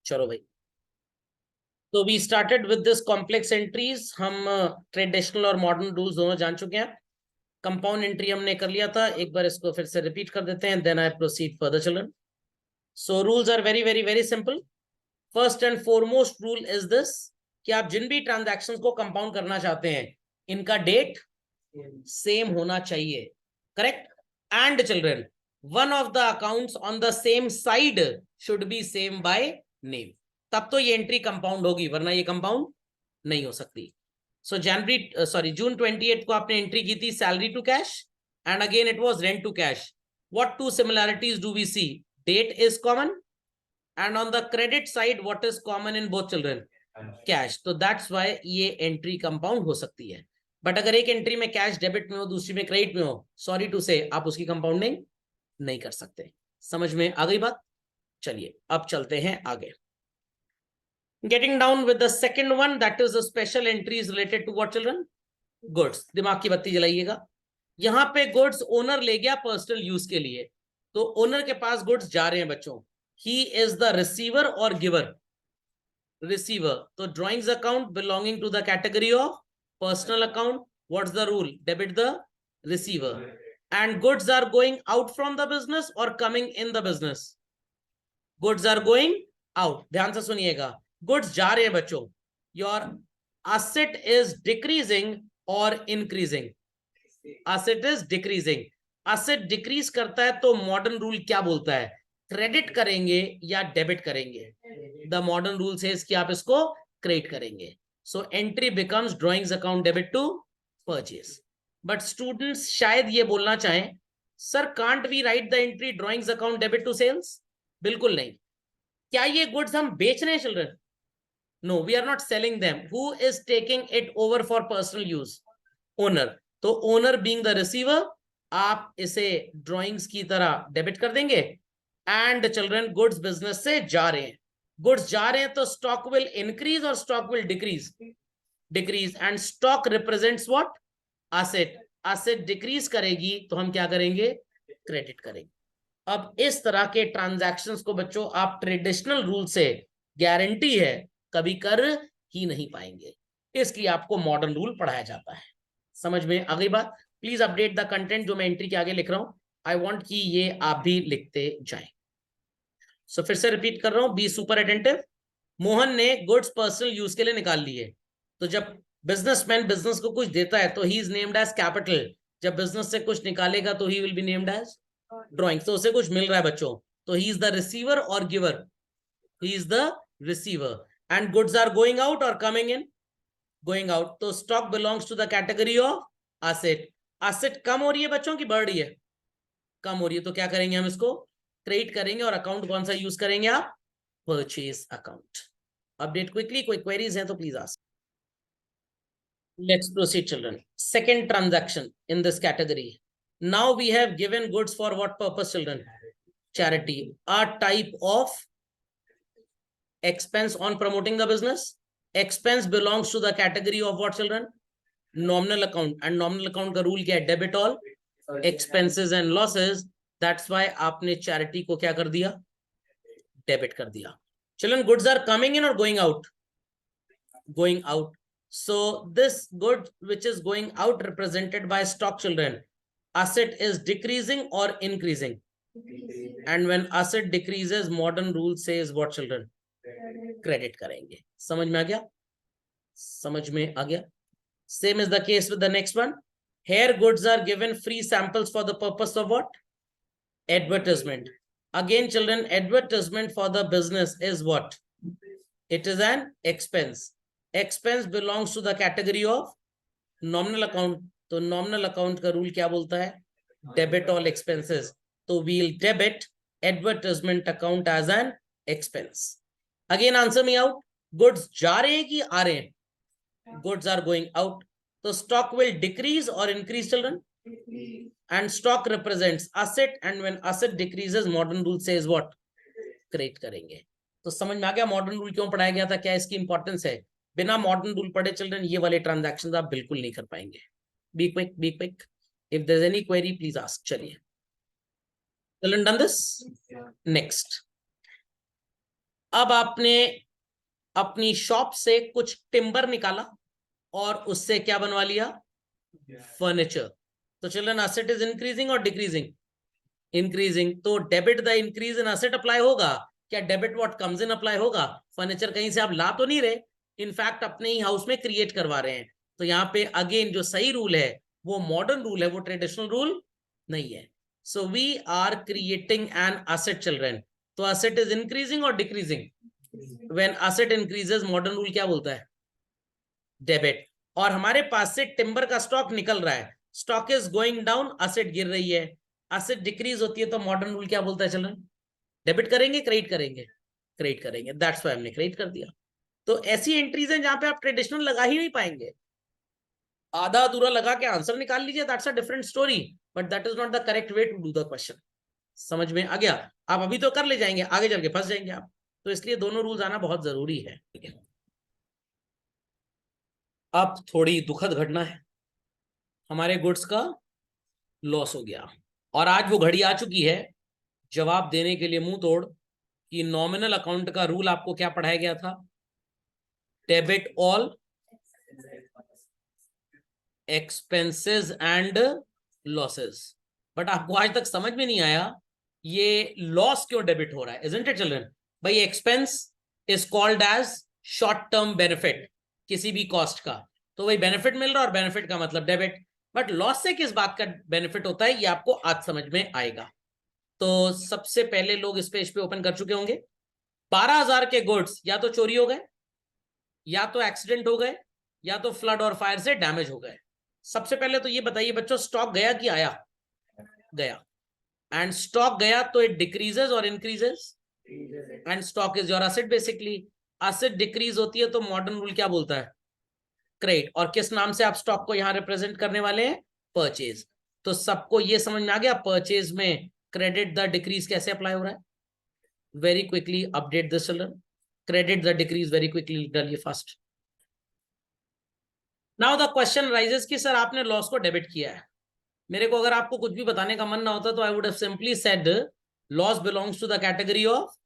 चलो भाई, तो we started with this complex entries. हम ट्रेडिशनल और मॉडर्न रूल्स दोनों जान चुके हैं। कंपाउंड एंट्री हमने कर लिया था, एक बार इसको फिर से रिपीट कर देते हैं, then I proceed further children. So rules are very very very simple. First and foremost rule is this कि आप जिन भी ट्रांजैक्शंस को कंपाउंड करना चाहते हैं, इनका डेट सेम होना चाहिए, correct? And children, one of the accounts on the same side should be same by name, तब तो ये एंट्री कंपाउंड होगी, वरना ये कंपाउंड नहीं हो सकती। सो जून 28 को आपने एंट्री की थी salary to cash, and again it was rent to cash. What two similarities do we see? Date is common, and on the credit side what is common in both children? Cash. तो that's why ये entry compound हो सकती है। But अगर एक entry में cash debit में हो, दूसरी में क्रेडिट में हो, सॉरी टू से आप उसकी कंपाउंडिंग नहीं कर सकते। समझ में आ गई बात? चलिए अब चलते हैं आगे। Getting down with the second one, that is the special entries related to what children? Goods. दिमाग की बत्ती जलाइएगा। यहां पे गुड्स ओनर ले गया पर्सनल यूज के लिए, तो ओनर के पास गुड्स जा रहे हैं बच्चों। He is the receiver or giver? Receiver. So drawings account belonging to the category of personal account. What's the rule? Debit the receiver. And goods are going out from the business or coming in the business? Goods are going out. ध्यान से सुनिएगा, goods जा रहे हैं बच्चों। Your asset is decreasing or increasing? Asset is decreasing. Asset decrease करता है तो मॉडर्न रूल क्या बोलता है? क्रेडिट करेंगे या डेबिट करेंगे? द मॉडर्न रूल सेज कि आप इसको क्रेडिट करेंगे। So entry becomes drawings account debit to purchase. But students शायद ये बोलना चाहें, sir can't we write the entry drawings account debit to sales? बिल्कुल नहीं। क्या ये गुड्स हम बेच रहे हैं children? No, we are not selling them. Who is taking it over for personal use? Owner. तो ओनर बीइंग द रिसीवर, आप इसे ड्रॉइंग्स की तरह डेबिट कर देंगे। एंड चिल्ड्रन, गुड्स बिजनेस से जा रहे हैं, गुड्स जा रहे हैं तो स्टॉक विल इंक्रीज और stock will decrease? Decrease. And stock represents what? Asset. Asset decrease करेगी तो हम क्या करेंगे? क्रेडिट करेंगे। अब इस तरह के ट्रांजैक्शंस को बच्चों आप ट्रेडिशनल रूल से गारंटी है कभी कर ही नहीं पाएंगे, इसलिए आपको मॉडर्न रूल पढ़ाया जाता है। समझ में आ गई बात? प्लीज अपडेट द कंटेंट जो मैं एंट्री के आगे लिख रहा हूं। आई वांट कि ये आप भी लिखते जाएं। सो फिर से रिपीट कर रहा हूं, बी सुपर अटेंटिव। मोहन ने गुड्स पर्सनल यूज के लिए निकाल लिए, तो जब बिजनेसमैन बिजनेस को कुछ देता है तो he is named as capital. जब बिजनेस से कुछ निकालेगा तो he will be named as drawing. तो उसे कुछ मिल रहा है बच्चों, तो ही इज द रिसीवर और giver? He is the receiver. And goods are going out और कमिंग इन? Going out. तो stock belongs to the category of asset. Asset कम हो रही है बच्चों की बढ़ रही है? कम हो रही है, तो क्या करेंगे हम इसको? क्रेडिट करेंगे। और अकाउंट कौन सा यूज करेंगे आप? Purchase account. अपडेट क्विकली, कोई क्वेरीज हैं तो please ask. Let's proceed, children. Second transaction in this category. Now we have given goods for what purpose, children? Charity. A type of expense on promoting the business. Expense belongs to the category of what, children? Nominal account. And nominal account का rule क्या है? Debit all expenses and losses. That's why आपने charity को क्या कर दिया? Debit कर दिया। Children, goods are coming in or going out? Going out. So this good which is going out represented by stock, children, asset is decreasing or increasing? And when asset decreases, modern rule says what, children? Credit करेंगे। समझ में आ गया? समझ में आ गया? Same is the case with the next one. Here goods are given free samples for the purpose of what? Advertisement. Again, children, advertisement for the business is what? It is an expense. Expense belongs to the category of nominal account. तो nominal account का rule क्या बोलता है? Debit all expenses. तो we'll debit advertisement account as an expense. Again, answer me out. Goods जा रहे हैं कि आ रहे हैं? Goods are going out. So stock will decrease or increase, children? And stock represents asset, and when asset decreases, modern rule says what? Credit करेंगे। तो समझ में आ गया मॉडर्न रूल क्यों पढ़ाया गया था, क्या इसकी इंपॉर्टेंस है? बिना मॉडर्न रूल पढ़े चिल्ड्रन ये वाले ट्रांजैक्शंस आप बिल्कुल नहीं कर पाएंगे। Be quick, be quick. If there is any query please ask. चलिए, चिल्ड्रन डन दिस? नेक्स्ट, अब आपने अपनी शॉप से कुछ टिम्बर निकाला और उससे क्या बनवा लिया, फर्नीचर। तो चिल्ड्रन असेट इज इंक्रीजिंग और डिक्रीजिंग, इंक्रीजिंग। तो debit the increase in asset apply होगा क्या, debit what comes in apply होगा। फर्नीचर कहीं से आप ला तो नहीं रहे, इनफैक्ट अपने ही हाउस में क्रिएट करवा रहे हैं। तो यहाँ पे अगेन जो सही रूल है वो मॉडर्न रूल है, वो ट्रेडिशनल रूल नहीं है। So we are creating an asset children. तो असेट इज इंक्रीजिंग और decreasing, when asset increases modern rule क्या बोलता है, डेबिट। और हमारे पास से टिम्बर का स्टॉक निकल रहा है, stock is going down, asset गिर रही है, असेट डिक्रीज होती है तो मॉडर्न रूल क्या बोलता है चिल्ड्रन, डेबिट करेंगे क्रेडिट करेंगे, क्रेडिट करेंगे। दैट्स व्हाई हमने क्रेडिट कर दिया। तो ऐसी एंट्रीज हैं जहां पे आप ट्रेडिशनल लगा ही नहीं पाएंगे, आधा अधूरा लगा के आंसर निकाल लीजिए, that's a different story, but that is not the correct way to do the question. समझ में आ गया। आप अभी तो कर ले जाएंगे, आगे चल के फंस जाएंगे आप, तो इसलिए दोनों रूल्स आना बहुत जरूरी है। अब थोड़ी दुखद घटना है, हमारे गुड्स का लॉस हो गया और आज वो घड़ी आ चुकी है जवाब देने के लिए मुंह तोड़ कि नॉमिनल अकाउंट का रूल आपको क्या पढ़ाया गया था, debit all expenses and losses. But आपको आज तक समझ में नहीं आया ये लॉस क्यों डेबिट हो रहा है, इजंट इट चिल्ड्रन। भाई expense is called as short term benefit किसी भी कॉस्ट का, तो वही बेनिफिट मिल रहा है और बेनिफिट का मतलब डेबिट। बट लॉस से किस बात का बेनिफिट होता है ये आपको आज समझ में आएगा। तो सबसे पहले लोग इस पेज पे ओपन कर चुके होंगे। 12,000 के गुड्स या तो चोरी हो गए, या तो एक्सीडेंट हो गए, या तो फ्लड और फायर से डैमेज हो गए। सबसे पहले तो ये बताइए बच्चों, स्टॉक गया कि आया, गया। एंड स्टॉक गया तो इट डिक्रीजेस और increases, and stock is your asset basically. Asset decrease होती है तो मॉडर्न रूल क्या बोलता है, क्रेडिट। और किस नाम से आप स्टॉक को यहां रिप्रेजेंट करने वाले हैं, परचेज। तो सबको ये समझ में आ गया परचेज में क्रेडिट द डिक्रीज कैसे अप्लाई हो रहा है। Very quickly update this children, credit the decrease very quickly डालिए fast. Now the question raises कि सर आपने लॉस को डेबिट किया है। मेरे को अगर आपको कुछ भी बताने का मन ना होता तो I would have simply said loss belongs to the category of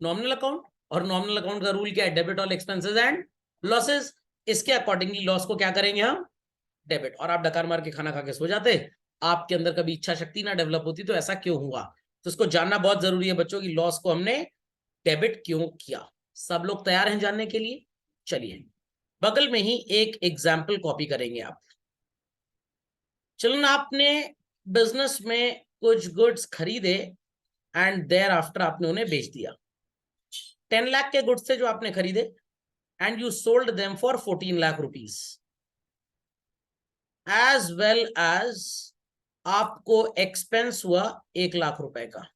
nominal account, और नॉमिनल अकाउंट का रूल क्या है, debit all expenses and losses. इसके अकॉर्डिंगली लॉस को क्या करेंगे हम, डेबिट। और आप डकार मार के खाना खा के सो जाते, आपके अंदर कभी इच्छा शक्ति ना डेवलप होती, तो ऐसा क्यों हुआ। तो इसको जानना बहुत जरूरी है बच्चों की लॉस को हमने डेबिट क्यों किया। सब लोग तैयार हैं जानने के लिए, चलिए बगल में ही एक एग्जाम्पल कॉपी करेंगे आप। चलो आपने बिजनेस में कुछ गुड्स खरीदे एंड देयर आफ्टर आपने उन्हें बेच दिया। 10 लाख के गुड्स थे जो आपने खरीदे and you sold them for 14 lakh rupees, as well as आपको एक्सपेंस हुआ 1 लाख रुपए का।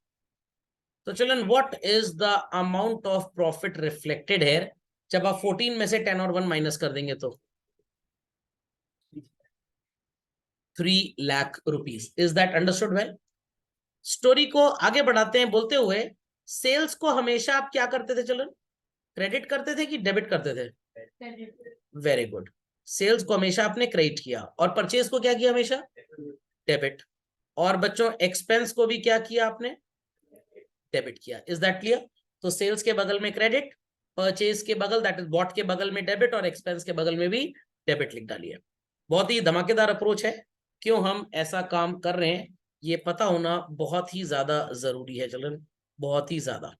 तो children what is the amount of profit reflected here, जब आप 14 में से 10 और 1 माइनस कर देंगे तो 3 lakh rupees. Is that understood well. Story को आगे बढ़ाते हैं बोलते हुए, सेल्स को हमेशा आप क्या करते थे चिल्ड्रन, क्रेडिट करते थे कि डेबिट करते थे, वेरी गुड। सेल्स को हमेशा आपने क्रेडिट किया और परचेज को क्या किया, हमेशा डेबिट। और बच्चों एक्सपेंस को भी क्या किया आपने, डेबिट किया। Is that clear. तो सेल्स के बगल में क्रेडिट, परचेज के बगल दैट इज बॉट के बगल में डेबिट, और एक्सपेंस के बगल में भी डेबिट लिख डालिए। बहुत ही धमाकेदार अप्रोच है। क्यों हम ऐसा काम कर रहे हैं ये पता होना बहुत ही ज्यादा जरूरी है चिल्ड्रन, बहुत ही ज्यादा।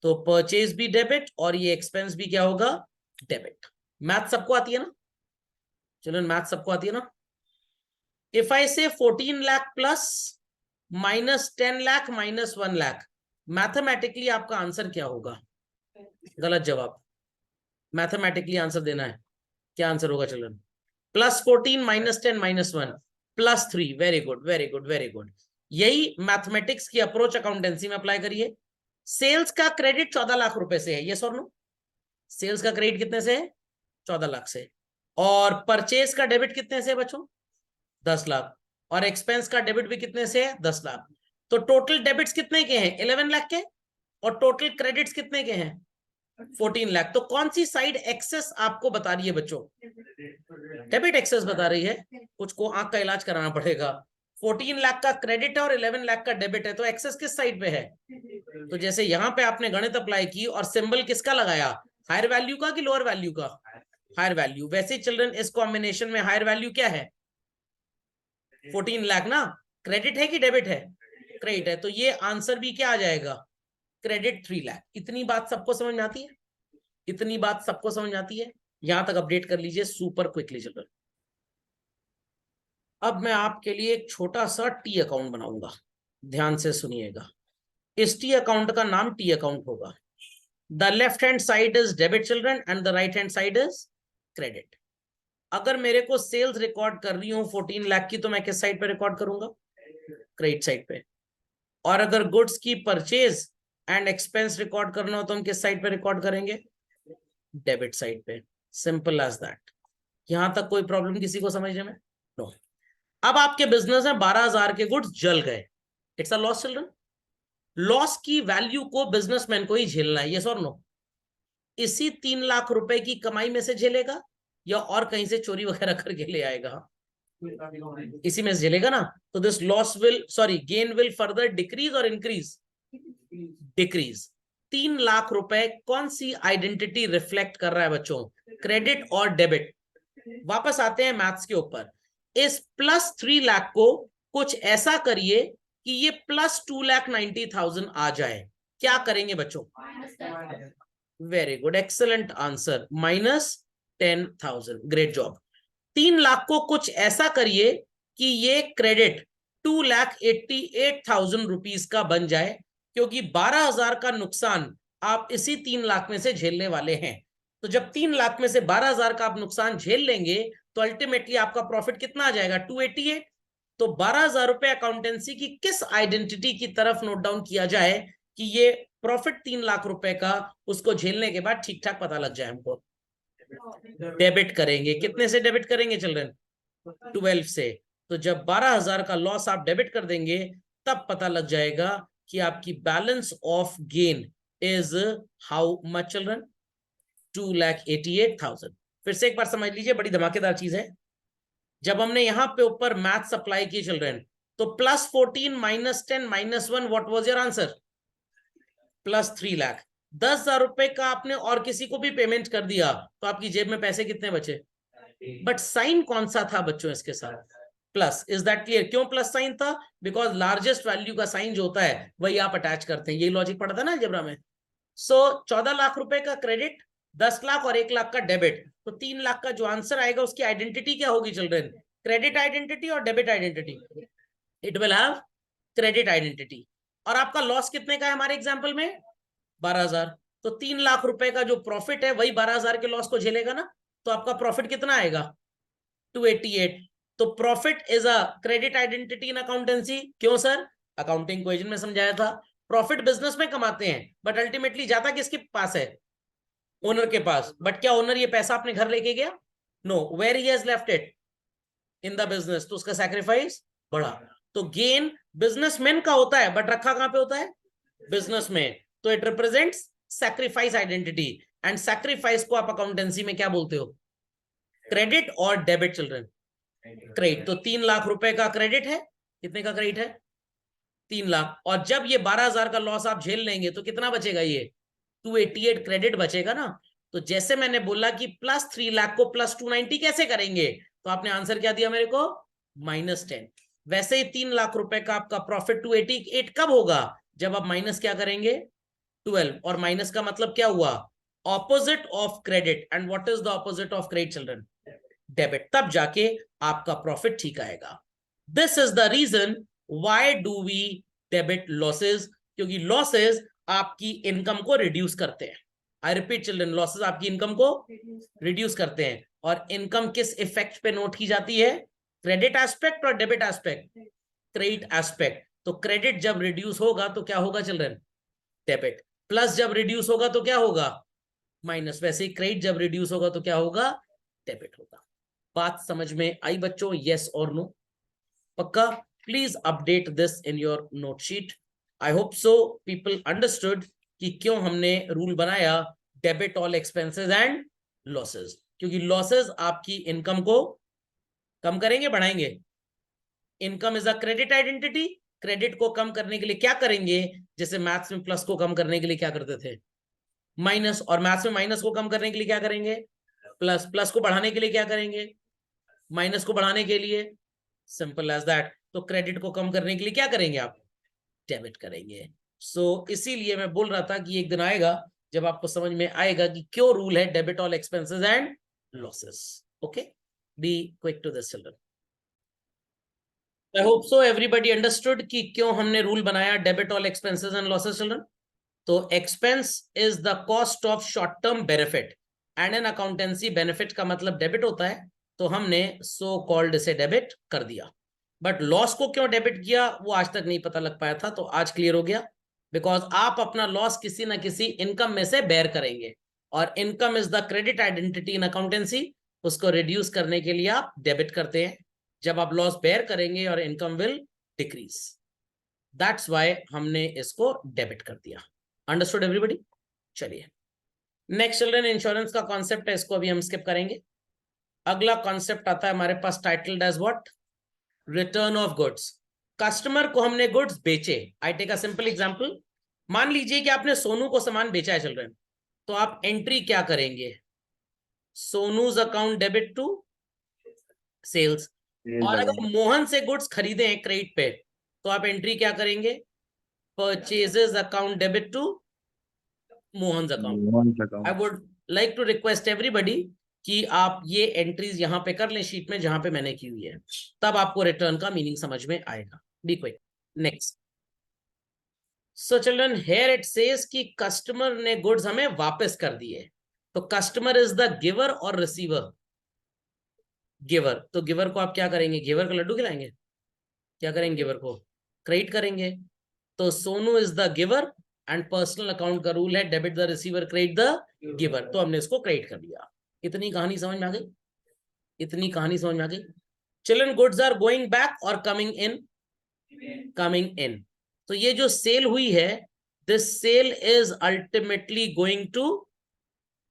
तो परचेज भी डेबिट और ये एक्सपेंस भी क्या होगा, डेबिट। मैथ सबको आती है ना चिल्ड्रन, मैथ सबको आती है ना। इफ आई से 14 lakh plus minus 10 lakh minus 1 lakh, mathematically आपका आंसर क्या होगा, गलत जवाब। मैथमेटिकली आंसर देना है, क्या आंसर होगा children, plus 14 minus 10 minus 1 plus 3। Very good very good very good. यही मैथमेटिक्स की अप्रोच अकाउंटेंसी में अप्लाई करिए। सेल्स का क्रेडिट 14 लाख रुपए से है, यस और नो। सेल्स का क्रेडिट कितने से है, 14 लाख से। और परचेज का डेबिट कितने से है बच्चों, 10 लाख। और एक्सपेंस का डेबिट भी कितने से है, 10 लाख। तो टोटल डेबिट्स कितने के हैं, 11 लाख के, और टोटल क्रेडिट्स कितने के हैं, 14 लाख। तो कौन सी साइड एक्सेस आपको बता रही है बच्चों, डेबिट एक्सेस बता रही है। कुछ को आंख का इलाज कराना पड़ेगा। 14 लाख का क्रेडिट है और 11 लाख का डेबिट है, तो एक्सेस किस साइड पे है? तो जैसे यहां पे आपने गणित अप्लाई की और सिंबल किसका लगाया, हायर वैल्यू का कि लोअर वैल्यू का? Higher value. वैसे चिल्ड्रन इस कॉम्बिनेशन में हायर वैल्यू क्या है? 14 लाख ना। क्रेडिट है कि डेबिट है? क्रेडिट है, तो ये आंसर भी क्या आ जाएगा? क्रेडिट 3 लाख। इतनी बात सबको समझ में आती है? इतनी बात सबको समझ में आती है? यहां तक अपडेट कर लीजिए सुपर क्विकली चिल्ड्रन। अब मैं आपके लिए एक छोटा सा टी अकाउंट बनाऊंगा, ध्यान से सुनिएगा। इस टी अकाउंट का नाम टी अकाउंट होगा। The left hand side is debit children and the right hand side is credit. अगर मेरे को सेल्स रिकॉर्ड कर रही हूं 14 लाख की, तो मैं किस साइड पे रिकॉर्ड करूंगा? क्रेडिट साइड पे। और अगर गुड्स की परचेज एंड एक्सपेंस रिकॉर्ड करना हो तो हम किस साइड पे रिकॉर्ड करेंगे? डेबिट साइड पे। Simple as that. यहां तक कोई प्रॉब्लम किसी को समझने में? नो। अब आपके बिजनेस में 12,000 के गुड्स जल गए, it's a loss children. Loss की वैल्यू को बिजनेसमैन को ही झेलना है, यस और नो? इसी 3 लाख रुपए की कमाई में से झेलेगा या और कहीं से चोरी वगैरह करके ले आएगा? इसी में से झेलेगा ना। तो this loss will, sorry, gain will further decrease और इंक्रीज? डिक्रीज। 3 लाख रुपए कौन सी आइडेंटिटी रिफ्लेक्ट कर रहा है बच्चों? क्रेडिट और डेबिट। वापस आते हैं मैथ्स के ऊपर। इस +3 लाख को कुछ ऐसा करिए कि ये +2,90,000 आ जाए। क्या करेंगे बच्चों? Very good, excellent answer, -10,000। Great job. 3 lakh को कुछ ऐसा करिए कि ये क्रेडिट 2,88,000 रुपीज का बन जाए, क्योंकि 12,000 का नुकसान आप इसी 3 लाख में से झेलने वाले हैं। तो जब 3 लाख में से 12,000 का आप नुकसान झेल लेंगे तो अल्टीमेटली आपका प्रॉफिट कितना आ जाएगा? 288। तो 12,000 रुपए अकाउंटेंसी की किस आइडेंटिटी की तरफ नोट डाउन किया जाए कि ये प्रॉफिट 3 लाख रुपए का उसको झेलने के बाद ठीक ठाक पता लग जाए हमको? डेबिट करेंगे। कितने से डेबिट करेंगे चिल्ड्रन? 12 से। तो जब 12,000 का लॉस आप डेबिट कर देंगे तब पता लग जाएगा कि आपकी balance of gain is how much children? 2,88,000। फिर से एक बार समझ लीजिए, बड़ी धमाकेदार चीज है। जब हमने यहां पे ऊपर मैथ सप्लाई की चिल्ड्रन, तो +14 -10 -1, what was your answer? +3 lakh. 10,000 रुपए का आपने और किसी को भी पेमेंट कर दिया तो आपकी जेब में पैसे कितने बचे? बट साइन कौन सा था बच्चों इसके साथ? प्लस। Is that clear? क्यों प्लस साइन था? बिकॉज लार्जेस्ट वैल्यू का साइन जो होता है वही आप अटैच करते हैं। यही लॉजिक पढ़ा था ना अलजेब्रा में। सो 14 लाख रुपए का क्रेडिट, 10 लाख और 1 लाख का डेबिट, तो 3 लाख का जो आंसर आएगा उसकी आइडेंटिटी क्या होगी चिल्ड्रन? क्रेडिट आइडेंटिटी और debit identity? It will have credit identity. और आपका लॉस कितने का है हमारे एग्जाम्पल में? 12,000। तो 3 लाख रुपए का जो प्रॉफिट है वही 12,000 के लॉस को झेलेगा ना। तो आपका प्रॉफिट कितना आएगा? 288। तो profit is a credit identity in accountancy. क्यों सर? अकाउंटिंग इक्वेशन में समझाया था। प्रॉफिट बिजनेस में कमाते हैं बट अल्टीमेटली जाता किसके पास है? ओनर के पास। बट क्या ओनर ये पैसा अपने घर लेके गया? No. Where he has left it? In the business. तो उसका सैक्रिफाइस बढ़ा। तो गेन बिजनेसमैन का होता है बट रखा कहां पे होता है? बिजनेस में। तो it represents sacrifice identity. And sacrifice को आप अकाउंटेंसी में क्या बोलते हो? क्रेडिट और डेबिट चिल्ड्रन? क्रेडिट। तो 3 लाख रुपए का क्रेडिट है। कितने का क्रेडिट है? 3 लाख। और जब ये 12,000 का लॉस आप झेल लेंगे तो कितना बचेगा? ये 288 क्रेडिट बचेगा ना। तो जैसे मैंने बोला कि +3 लाख को +290 कैसे करेंगे, तो आपने आंसर क्या दिया मेरे को? -10। वैसे ही 3 लाख रुपए का आपका प्रॉफिट 288 कब होगा? जब आप माइनस क्या करेंगे? 12। और माइनस का मतलब क्या हुआ? Opposite of credit. And what is the opposite of credit children? Debit. तब जाके आपका प्रॉफिट ठीक आएगा। This is the reason why do we debit losses, क्योंकि लॉसेस आपकी इनकम को रिड्यूस करते हैं। आई रिपीट चिल्ड्रन, लॉसेस आपकी इनकम को रिड्यूस करते हैं। और इनकम किस इफेक्ट पे नोट की जाती है? क्रेडिट एस्पेक्ट और डेबिट एस्पेक्ट? Credit aspect. तो क्रेडिट जब रिड्यूस होगा तो क्या होगा चिल्ड्रन? डेबिट। प्लस जब रिड्यूस होगा तो क्या होगा? माइनस। वैसे ही क्रेडिट जब रिड्यूस होगा तो क्या होगा? डेबिट होगा। बात समझ में आई बच्चों? यस और नो? पक्का? Please update this in your note sheet. I hope so people understood कि क्यों हमने रूल बनाया debit all expenses and losses. क्योंकि लॉसेस आपकी इनकम को कम करेंगे, बढ़ाएंगे? Income is a credit identity, credit को कम करने के लिए क्या करेंगे, जैसे मैथ्स में प्लस को कम करने के लिए क्या करते थे, माइनस, और मैथ्स में माइनस को कम करने के लिए क्या करेंगे, प्लस, प्लस को बढ़ाने के लिए क्या करेंगे, माइनस को बढ़ाने के लिए, सिंपल एज दैट। तो क्रेडिट को कम करने के लिए क्या करेंगे आप, डेबिट करेंगे। सो इसीलिए मैं बोल रहा था कि एक दिन आएगा जब आपको समझ में आएगा कि क्यों रूल है debit all expenses and losses. Okay, be quick to this children. I hope so everybody understood कि क्यों हमने रूल बनाया debit all expenses and losses children. तो expense is the cost of short term benefit and an accountancy benefit का मतलब debit होता है, तो हमने सो कॉल्ड से डेबिट कर दिया। बट लॉस को क्यों डेबिट किया वो आज तक नहीं पता लग पाया था, तो आज क्लियर हो गया। बिकॉज आप अपना लॉस किसी ना किसी इनकम में से बेयर करेंगे, और income is the credit identity in accountancy, उसको रिड्यूस करने के लिए आप डेबिट करते हैं जब आप लॉस बेयर करेंगे, और income will decrease. That's why हमने इसको डेबिट कर दिया। Understood everybody? चलिए नेक्स्ट चिल्ड्रन, इंश्योरेंस का कॉन्सेप्ट है, इसको अभी हम स्किप करेंगे। अगला कॉन्सेप्ट आता है हमारे पास titled as what, return of goods. Customer को हमने गुड्स बेचे। I take a simple example, मान लीजिए कि आपने सोनू को सामान बेचा है चिल्ड्रन, तो आप एंट्री क्या करेंगे, सोनूज अकाउंट डेबिट टू सेल्स। और अगर मोहन से गुड्स खरीदे हैं क्रेडिट पे, तो आप एंट्री क्या करेंगे, purchases account debit to Mohan account. I would like to request everybody कि आप ये एंट्रीज यहां पे कर लें शीट में जहां पे मैंने की हुई है, तब आपको रिटर्न का मीनिंग समझ में आएगा। Be quick. Next, so children here it says कि कस्टमर ने गुड्स हमें वापस कर दिए, तो कस्टमर इज द गिवर और रिसीवर। गिवर, तो गिवर को आप क्या करेंगे, गिवर का लड्डू खिलाएंगे, क्या करेंगे, गिवर को क्रेडिट करेंगे। तो Sonu is the giver and personal account का रूल है debit the receiver credit the giver, तो हमने इसको क्रेडिट कर दिया। इतनी कहानी समझ में आ गई, इतनी कहानी समझ में आ गई। Children, goods are going back और कमिंग इन, कमिंग इन। तो ये जो सेल हुई है, this sale is ultimately going to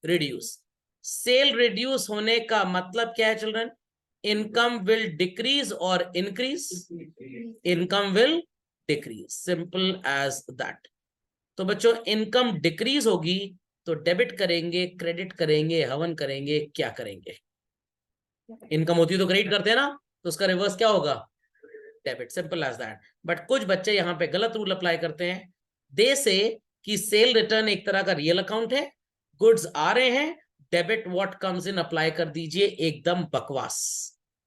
reduce. Sale reduce होने का मतलब क्या है चिल्ड्रन, इनकम विल डिक्रीज और increase, income will decrease, simple as that. तो बच्चों इनकम डिक्रीज होगी तो डेबिट करेंगे, क्रेडिट करेंगे, हवन करेंगे, क्या करेंगे, इनकम होती तो क्रेडिट करते हैं ना, तो उसका रिवर्स क्या होगा, debit, simple as that. But कुछ बच्चे यहाँ पे गलत रूल अप्लाई करते हैं, दे से कि सेल रिटर्न एक तरह का रियल अकाउंट है, गुड्स आ रहे हैं, debit what comes in apply कर दीजिए, एकदम बकवास।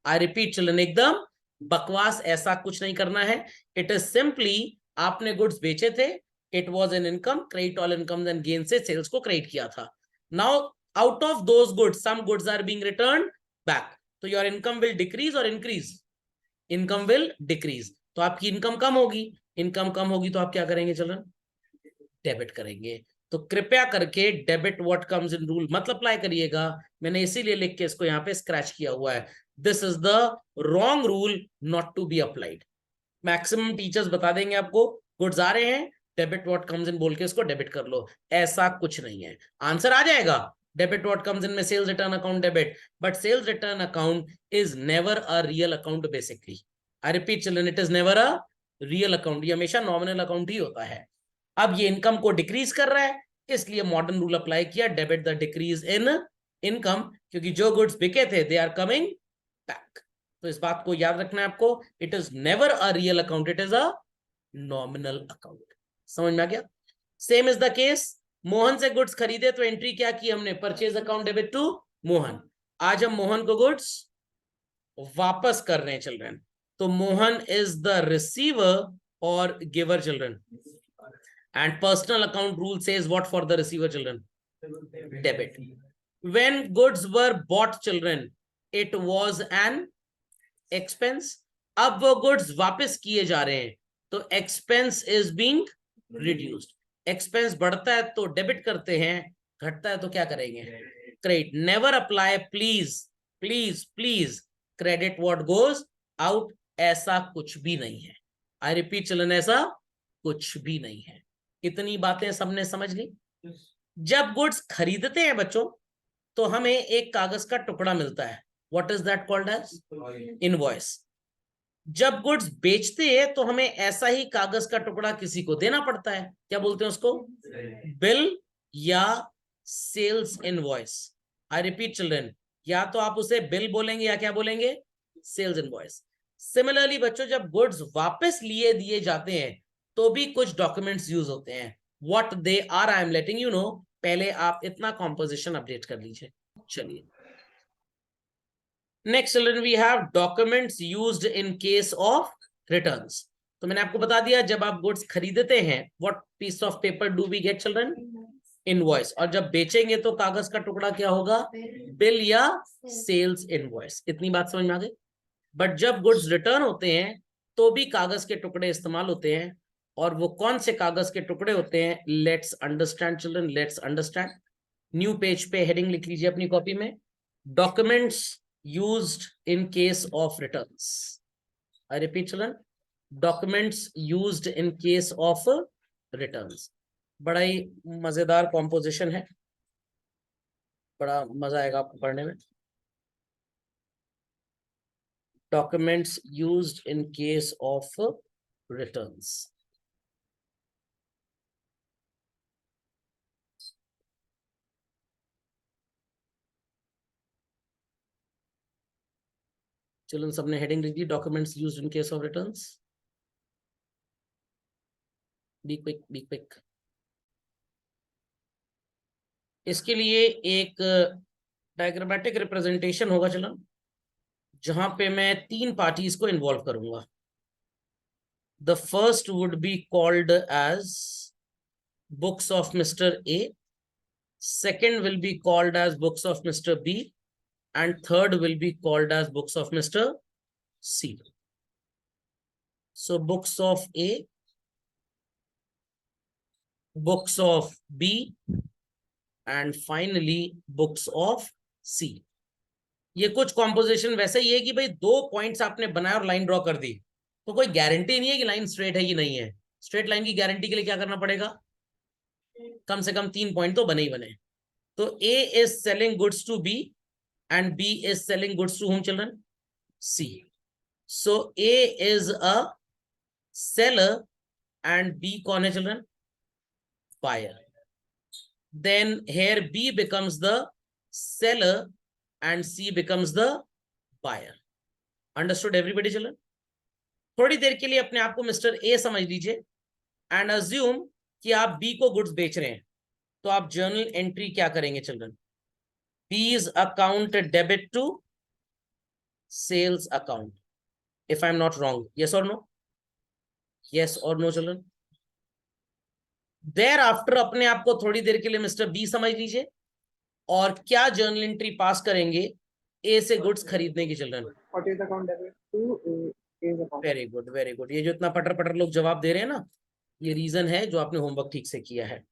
आई रिपीट चिल्ड्रन, एकदम बकवास, ऐसा कुछ नहीं करना है। इट इज सिंपली आपने गुड्स बेचे थे, it was an income, credit all income and gain से सेल्स को क्रेडिट किया था। Now out of those goods some goods are being return back, तो योर इनकम विल डिक्रीज और इंक्रीज, इनकम विल डिक्रीज, तो आपकी इनकम कम होगी, income कम होगी तो आप क्या करेंगे चिल्ड्रन, डेबिट करेंगे। तो कृपया करके debit what comes in rule मत अप्लाई करिएगा, मैंने इसीलिए लिख के इसको यहाँ पे स्क्रैच किया हुआ है। This is the wrong rule not to be applied. Maximum teachers बता देंगे आपको, गुड्स आ रहे हैं, डेबिट व्हाट कम्स इन बोल के इसको डेबिट कर लो, ऐसा कुछ नहीं है। आंसर आ जाएगा, डेबिट व्हाट कम्स इन में sales return account debit, but sales return account is never a real account basically. I repeat children, it is never a real account, ये हमेशा नॉमिनल अकाउंट ही होता है। अब ये इनकम को डिक्रीज कर रहा है, इसलिए मॉडर्न रूल अप्लाई किया, debit the decrease in income, क्योंकि जो गुड्स बिके थे दे आर कमिंग बैक। तो इस बात को याद रखना है आपको, it is never a real account, it is a nominal account. समझ में आ गया? Same is the case, Mohan से गुड्स खरीदे तो एंट्री क्या की हमने, purchase account debit to Mohan. आज हम मोहन को गुड्स वापस कर रहे हैं चिल्ड्रन, तो मोहन इज द रिसीवर और giver children, and personal account rule says what for the receiver children, debit. When goods were bought children, it was an expense. अब वो गुड्स वापस किए जा रहे हैं तो expense is being reduced. Expense बढ़ता है तो डेबिट करते हैं, घटता है तो क्या करेंगे, credit. Never apply, please please please, credit what goes out, ऐसा कुछ भी नहीं है। आई रिपीट चिल्ड्रन, ऐसा कुछ भी नहीं है। इतनी बातें सबने समझ ली। जब गुड्स खरीदते हैं बच्चों तो हमें एक कागज का टुकड़ा मिलता है, what is that called as, invoice. जब गुड्स बेचते हैं तो हमें ऐसा ही कागज का टुकड़ा किसी को देना पड़ता है, क्या बोलते हैं उसको? बिल या sales invoice. I repeat children, या तो आप उसे बिल बोलेंगे या क्या बोलेंगे? Sales invoice. सिमिलरली बच्चों, जब गुड्स वापस लिए दिए जाते हैं तो भी कुछ डॉक्यूमेंट्स यूज होते हैं। What they are I am letting you know. पहले आप इतना कॉम्पोजिशन अपडेट कर लीजिए। चलिए, next children we have documents used in case of returns. तो मैंने आपको बता दिया, जब आप गुड्स खरीदते हैं what piece of paper do we get children? Invoice. और जब बेचेंगे तो कागज का टुकड़ा क्या होगा? बिल या सेल्स इनवॉइस। इतनी बात समझ में आ गई? बट जब गुड्स रिटर्न होते हैं तो भी कागज के टुकड़े इस्तेमाल होते हैं। और वो कौन से कागज के टुकड़े होते हैं? Let's understand children, let's understand. New page पे हेडिंग लिख लीजिए अपनी कॉपी में, documents used in case of returns. I repeat children, documents used in case of returns. बड़ा ही मजेदार कॉम्पोजिशन है, बड़ा मजा आएगा आपको पढ़ने में। Documents used in case of returns. Children सबने हेडिंग लिख दी, documents used in case of returns. Be quick, be quick. इसके लिए एक डायग्रामेटिक रिप्रेजेंटेशन होगा चिल्ड्रन, जहां पे मैं 3 पार्टीज को इन्वॉल्व करूंगा। The first would be called as books of mister A, second will be called as books of Mr. B, and third will be called as books of Mr. C. So books of A, books of B, and finally books of C. ये कुछ composition वैसे ही है कि भाई 2 points आपने बनाया और line draw कर दी, तो कोई गारंटी नहीं है कि लाइन स्ट्रेट है कि नहीं है। स्ट्रेट लाइन की गारंटी के लिए क्या करना पड़ेगा? कम से कम 3 पॉइंट तो बने ही बने। तो A is selling goods to B and B is selling goods to whom children? C. So A is a seller and B कौन है children? Buyer. Then here B becomes the seller and C becomes the buyer. Understood everybody children? थोड़ी देर के लिए अपने आप को mister A समझ लीजिए एंड अज्यूम कि आप बी को गुड्स बेच रहे हैं। तो आप जर्नल एंट्री क्या करेंगे children? B's account debit to sales account, if I am not wrong. Yes और नो? यस और नो चिल्ड्रन? देयर आफ्टर अपने आप को थोड़ी देर के लिए मिस्टर बी समझ लीजिए और क्या जर्नल एंट्री पास करेंगे ए से गुड्स खरीदने की children? Very good, very good. ये जो इतना पटर पटर लोग जवाब दे रहे हैं ना, ये रीजन है जो आपने होमवर्क ठीक से किया है,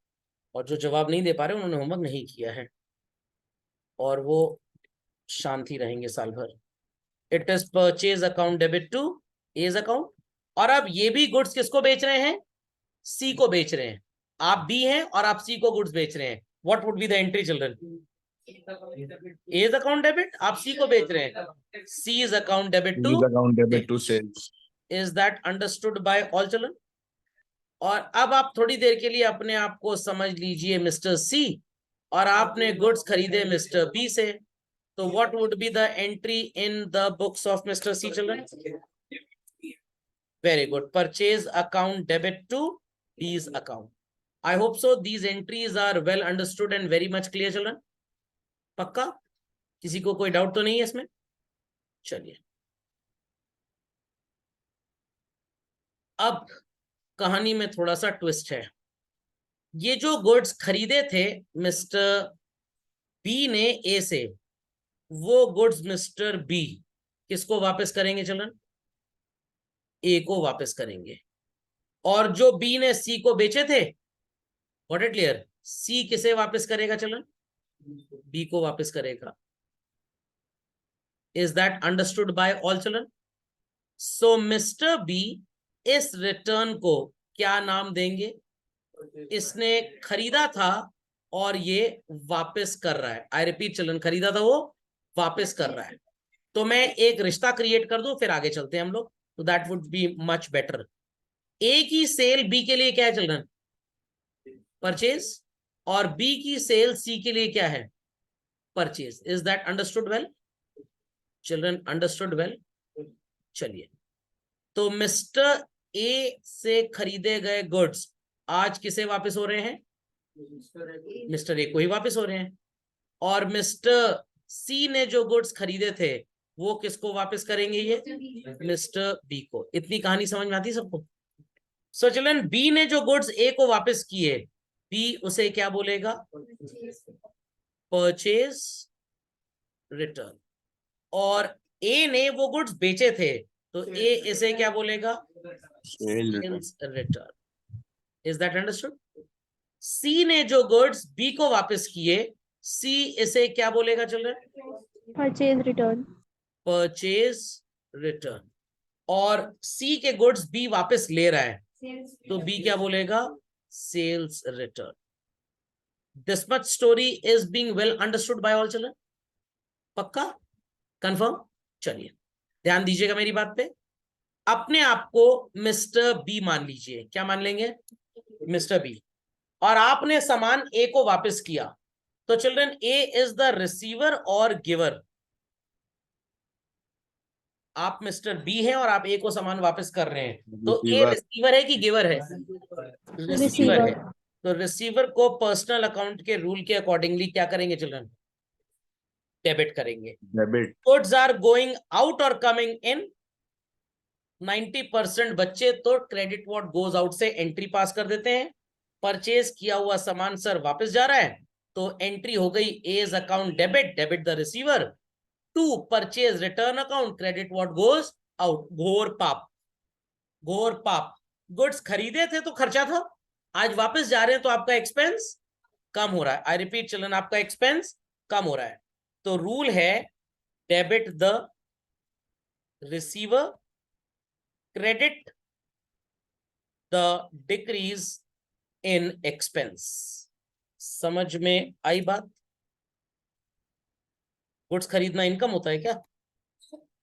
और जो जवाब नहीं दे पा रहे उन्होंने होमवर्क नहीं किया है, और वो शांति रहेंगे साल भर। It is purchase account debit to A's account. और अब ये भी गुड्स किसको बेच रहे हैं? सी को बेच रहे हैं। आप बी हैं और आप सी को गुड्स बेच रहे हैं। What would be the entry children? As account debit. आप सी को बेच रहे हैं, C is account debit to sales. Is that understood by all children? और अब आप थोड़ी देर के लिए अपने आप को समझ लीजिए मिस्टर सी, और आपने गुड्स खरीदे मिस्टर बी से। तो what would be the entry in the books of mister C children? Very good, purchase account debit to B's account. I hope so these entries are well understood and very much clear children. पक्का? किसी को कोई doubt तो नहीं है इसमें? चलिए, अब कहानी में थोड़ा सा ट्विस्ट है। ये जो गुड्स खरीदे थे मिस्टर बी ने ए से, वो गुड्स मिस्टर बी किसको वापस करेंगे चिल्ड्रन? ए को वापस करेंगे। और जो बी ने सी को बेचे थे, व्हाट इट क्लियर, सी किसे वापस करेगा चिल्ड्रन? बी को वापस करेगा। Is that understood by all children? So mister B इस रिटर्न को क्या नाम देंगे? इसने खरीदा था और ये वापस कर रहा है। आई रिपीट चिल्ड्रन, खरीदा था वो वापस कर रहा है। तो मैं एक रिश्ता क्रिएट कर दूं, फिर आगे चलते हैं हम लोग। तो that would be much better. A की सेल बी के लिए क्या है चिल्ड्रन? परचेज। और बी की सेल सी के लिए क्या है? Purchase. Is that understood well children? Understood well? चलिए, तो मिस्टर ए से खरीदे गए गुड्स आज किसे वापस हो रहे हैं? मिस्टर ए को ही वापस हो रहे हैं। और मिस्टर सी ने जो गुड्स खरीदे थे वो किसको वापस करेंगे? ये मिस्टर बी को। इतनी कहानी समझ में आती है सबको? सो चिल्ड्रन, बी ने जो गुड्स ए को वापस किए, बी उसे क्या बोलेगा? Purchase return. और ए ने वो गुड्स बेचे थे, तो ए इसे क्या बोलेगा? Sales return. Is that understood? C ने जो गुड्स बी को वापस किए, सी इसे क्या बोलेगा children? Purchase return. Purchase return. और सी के गुड्स बी वापस ले रहा है, तो बी क्या बोलेगा? Sales return. This much story is being well understood by all children? पक्का? कंफर्म? चलिए, ध्यान दीजिएगा मेरी बात पे। अपने आप को मिस्टर बी मान लीजिए। क्या मान लेंगे? Mister B. और आपने सामान ए को वापस किया, तो children A is the receiver और गिवर। आप मिस्टर बी हैं और आप ए को सामान वापस कर रहे हैं, तो ए रिसीवर है कि गिवर है? रिसीवर है। तो रिसीवर को पर्सनल अकाउंट के रूल के अकॉर्डिंगली क्या करेंगे चिल्ड्रन? डेबिट करेंगे। Debit. Goods are going out और कमिंग इन। 90% बच्चे तो क्रेडिट व्हाट गोज आउट से एंट्री पास कर देते हैं। परचेज किया हुआ सामान सर वापस जा रहा है, तो एंट्री हो गई A's account debit, debit the receiver, to purchase return account credit what goes out. घोर पाप, घोर पाप। गुड्स खरीदे थे तो खर्चा था, आज वापस जा रहे हैं तो आपका एक्सपेंस कम हो रहा है। आई रिपीट चिल्ड्रन, आपका एक्सपेंस कम हो रहा है। तो रूल है debit the receiver, credit the decrease in expense. समझ में आई बात? गुड्स खरीदना इनकम होता है क्या?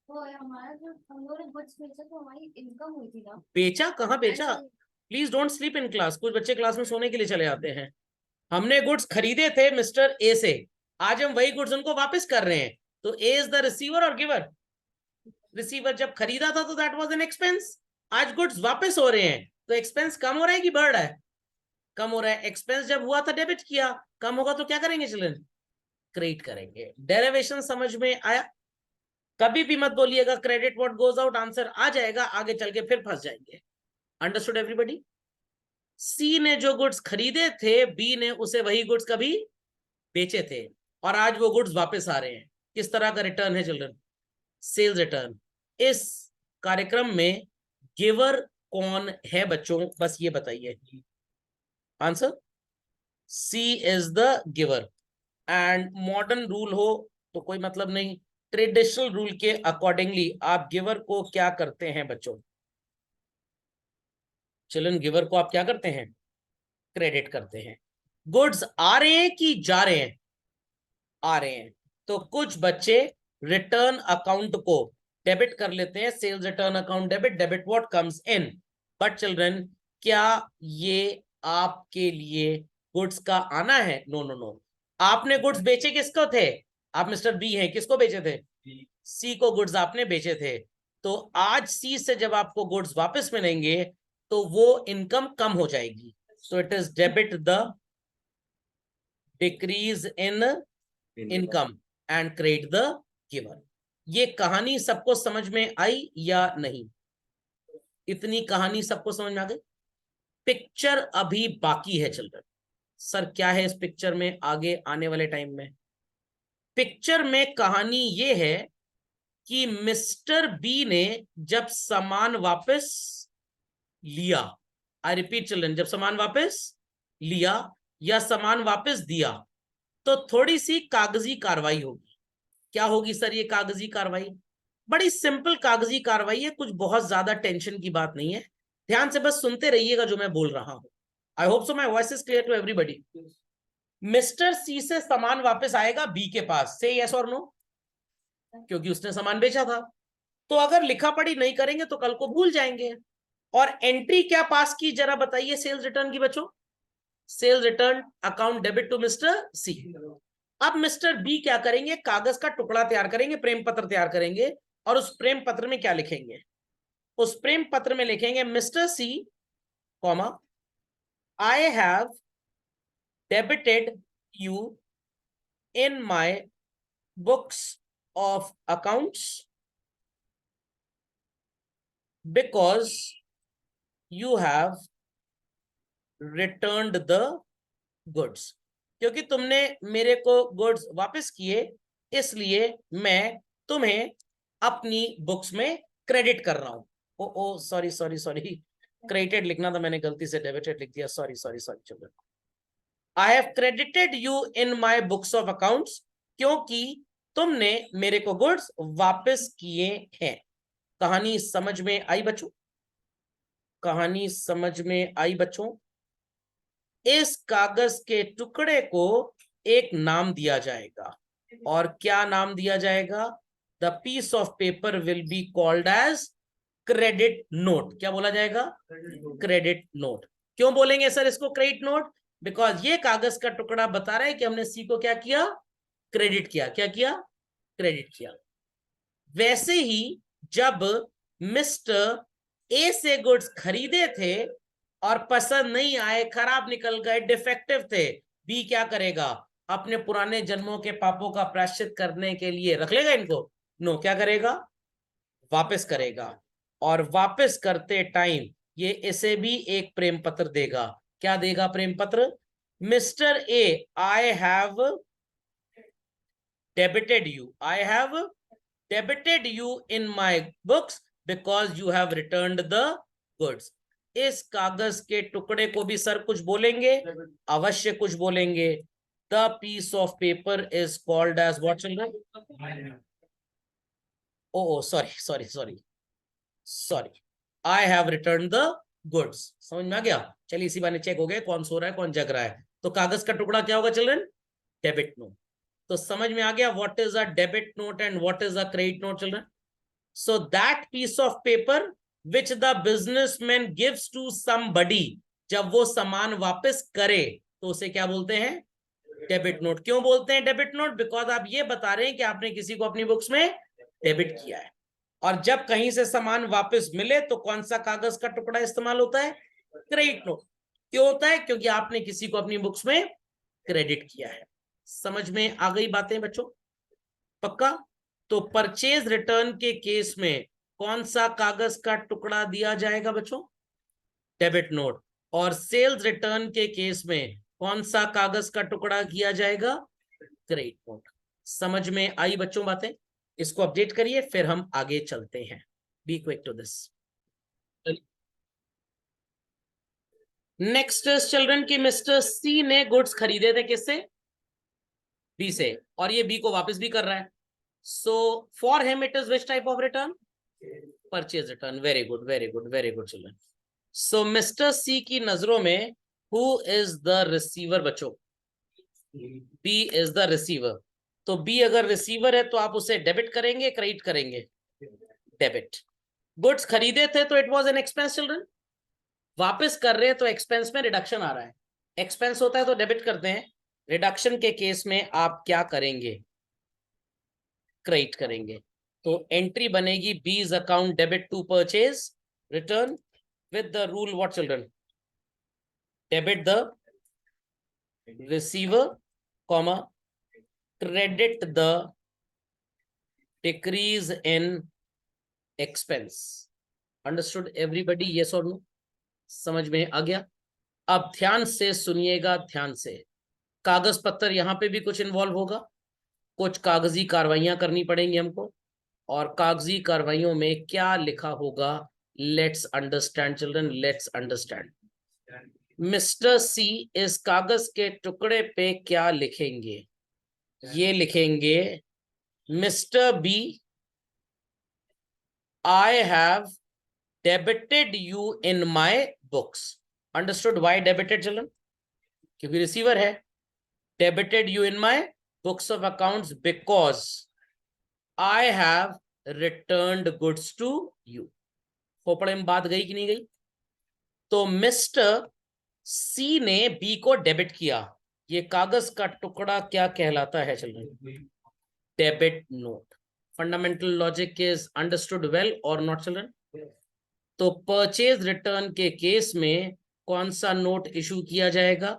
हमारा जो हम लोगों ने गुड्स बेचा तो हमारी इनकम हुई थी ना। बेचा? कहाँ बेचा? Please don't sleep in class. कुछ बच्चे क्लास में सोने के लिए चले जाते हैं। हमने गुड्स खरीदे थे मिस्टर ए से, आज हम वही गुड्स उनको वापस कर रहे हैं, तो ए इज द रिसीवर और गिवर। रिसीवर जब खरीदा था तो दैट वाज एन एक्सपेंस, आज गुड्स वापस हो रहे हैं तो एक्सपेंस कम हो रहा है कि बढ़ रहा है? कम हो रहा है। एक्सपेंस जब हुआ था डेबिट किया, कम होगा तो क्या करेंगे चिल्ड्रन? क्रेडिट करेंगे। डेरिवेशन समझ में आया? कभी भी मत बोलिएगा credit what goes out, answer आ जाएगा, आगे चल के फिर फंस जाएंगे। Understood everybody? सी ने जो गुड्स खरीदे थे, बी ने उसे वही गुड्स कभी बेचे थे, और आज वो गुड्स वापस आ रहे हैं। किस तरह का रिटर्न है चिल्ड्रन? Sales return. इस कार्यक्रम में गिवर कौन है बच्चों, बस ये बताइए। Answer? C is the giver. And modern rule हो तो कोई मतलब नहीं, ट्रेडिशनल रूल के अकॉर्डिंगली आप गिवर को क्या करते हैं बच्चों? चिल्ड्रन, गिवर को आप क्या करते हैं? क्रेडिट करते हैं। गुड्स आ रहे हैं कि जा रहे हैं? आ रहे हैं, तो कुछ बच्चे रिटर्न अकाउंट को डेबिट कर लेते हैं। Sales return account debit, debit what comes in. But children, क्या ये आपके लिए गुड्स का आना है? No no no. आपने गुड्स बेचे किसको थे? आप मिस्टर बी हैं, किसको बेचे थे? सी को गुड्स आपने बेचे थे। तो आज सी से जब आपको गुड्स वापस मिलेंगे तो वो इनकम कम हो जाएगी। सो it is debit the decrease in income and credit the giver. ये कहानी सबको समझ में आई या नहीं? इतनी कहानी सबको समझ में आ गई? पिक्चर अभी बाकी है चिल्ड्रन। सर क्या है इस पिक्चर में आगे आने वाले टाइम में? पिक्चर में कहानी ये है कि मिस्टर बी ने जब सामान वापस लिया, आई रिपीट चिल्ड्रन, जब सामान वापस लिया या सामान वापस दिया, तो थोड़ी सी कागजी कार्रवाई होगी। क्या होगी सर ये कागजी कार्रवाई? बड़ी सिंपल कागजी कार्रवाई है, कुछ बहुत ज्यादा टेंशन की बात नहीं है। ध्यान से बस सुनते रहिएगा जो मैं बोल रहा हूं। I hope so my voice is clear to everybody. Mister C से सामान वापस आएगा बी के पास, से यस और नो, क्योंकि उसने सामान बेचा था। तो अगर लिखा पढ़ी नहीं करेंगे तो कल को भूल जाएंगे। और एंट्री क्या पास की जरा बताइए सेल्स रिटर्न की बच्चों? Sales return account debit to mister C. अब मिस्टर बी क्या करेंगे? कागज का टुकड़ा तैयार करेंगे, प्रेम पत्र तैयार करेंगे, और उस प्रेम पत्र में क्या लिखेंगे? उस प्रेम पत्र में लिखेंगे mister C, comma, I have debited you in my books of accounts because you have returned the goods. क्योंकि तुमने मेरे को गुड्स वापस किए, इसलिए मैं तुम्हें अपनी बुक्स में क्रेडिट कर रहा हूं। ओ ओ सॉरी सॉरी सॉरी, क्रेडिटेड लिखना था, मैंने गलती से डेबिटेड लिख दिया। Sorry sorry sorry children. I have credited you in my books of accounts, क्योंकि तुमने मेरे को गुड्स वापस किए हैं। कहानी समझ में आई बच्चों? कहानी समझ में आई बच्चों? इस कागज के टुकड़े को एक नाम दिया जाएगा, और क्या नाम दिया जाएगा? The piece of paper will be called as credit note. क्या बोला जाएगा? Credit note. क्यों बोलेंगे सर इसको क्रेडिट नोट? बिकॉज ये कागज का टुकड़ा बता रहा है कि हमने सी को क्या किया? क्रेडिट किया। क्या किया? क्रेडिट किया। वैसे ही जब मिस्टर ए से गुड्स खरीदे थे और पसंद नहीं आए, खराब निकल गए, डिफेक्टिव थे, बी क्या करेगा? अपने पुराने जन्मों के पापों का प्रायश्चित करने के लिए रख लेगा इनको? नो, क्या करेगा? वापस करेगा। और वापस करते टाइम ये इसे भी एक प्रेम पत्र देगा। क्या देगा प्रेम पत्र? Mister A, I have debited you, I have debited you in my books because you have returned the goods। इस कागज के टुकड़े को भी सर कुछ बोलेंगे? अवश्य कुछ बोलेंगे। The piece of paper is called as what children? Oh sorry, I have returned the goods। समझ में आ गया? चलिए इसी बारे चेक हो गया कौन सो रहा है कौन जग रहा है। तो कागज का टुकड़ा क्या होगा चिल्ड्रन? Debit note. तो समझ में आ गया what is a debit note and what is a credit note children? So that piece of paper which the businessman gives to somebody, जब वो सामान वापस करे तो उसे क्या बोलते हैं? Debit note. क्यों बोलते हैं डेबिट नोट? बिकॉज आप ये बता रहे हैं कि आपने किसी को अपनी बुक्स में डेबिट किया है। और जब कहीं से सामान वापस मिले तो कौन सा कागज का टुकड़ा इस्तेमाल होता है? Credit note. क्यों होता है? क्योंकि आपने किसी को अपनी बुक्स में क्रेडिट किया है। समझ में आ गई बातें बच्चों? पक्का? तो परचेज रिटर्न के केस में कौन सा कागज का टुकड़ा दिया जाएगा बच्चों? Debit note. और सेल्स रिटर्न के केस में कौन सा कागज का टुकड़ा किया जाएगा? Credit note. समझ में आई बच्चों बातें? इसको अपडेट करिए, फिर हम आगे चलते हैं। Be quick to this. Next children की मिस्टर सी ने गुड्स खरीदे थे किससे? बी से, और ये बी को वापस भी कर रहा है। So for him it is which type of return? Purchase return। Very good, very good, very good children। So Mr. C की नजरों में who is the receiver बच्चों? B is the receiver। तो B अगर रिसीवर है तो आप उसे डेबिट करेंगे क्रेडिट करेंगे? डेबिट। गुड्स खरीदे थे तो it was an expense children. वापस कर रहे हैं तो एक्सपेंस में रिडक्शन आ रहा है। एक्सपेंस होता है तो डेबिट करते हैं। रिडक्शन के केस में आप क्या करेंगे? क्रेडिट करेंगे। तो एंट्री बनेगी B's account debit to purchase return with the rule what children? Debit the receiver, comma, credit the decrease in expense. Understood everybody? Yes और नो? समझ में आ गया? अब ध्यान से सुनिएगा, ध्यान से। कागज पत्तर यहां पे भी कुछ इन्वॉल्व होगा, कुछ कागजी कार्रवाइयां करनी पड़ेंगी हमको। और कागजी कार्रवाइयों में क्या लिखा होगा? Let's understand children, let's understand. Mister C इस कागज के टुकड़े पे क्या लिखेंगे? ये लिखेंगे mister B, I have debited you in my books. Understood why debited children? क्योंकि रिसीवर है। Debited you in my books of accounts because I have returned goods to you. खोपड़े में बात गई कि नहीं गई? तो मिस्टर सी ने बी को डेबिट किया, ये कागज का टुकड़ा क्या कहलाता है children? Debit note. Fundamental logic is understood well और नॉट चिल्ड्रन? तो परचेज रिटर्न के केस में कौन सा नोट इशू किया जाएगा?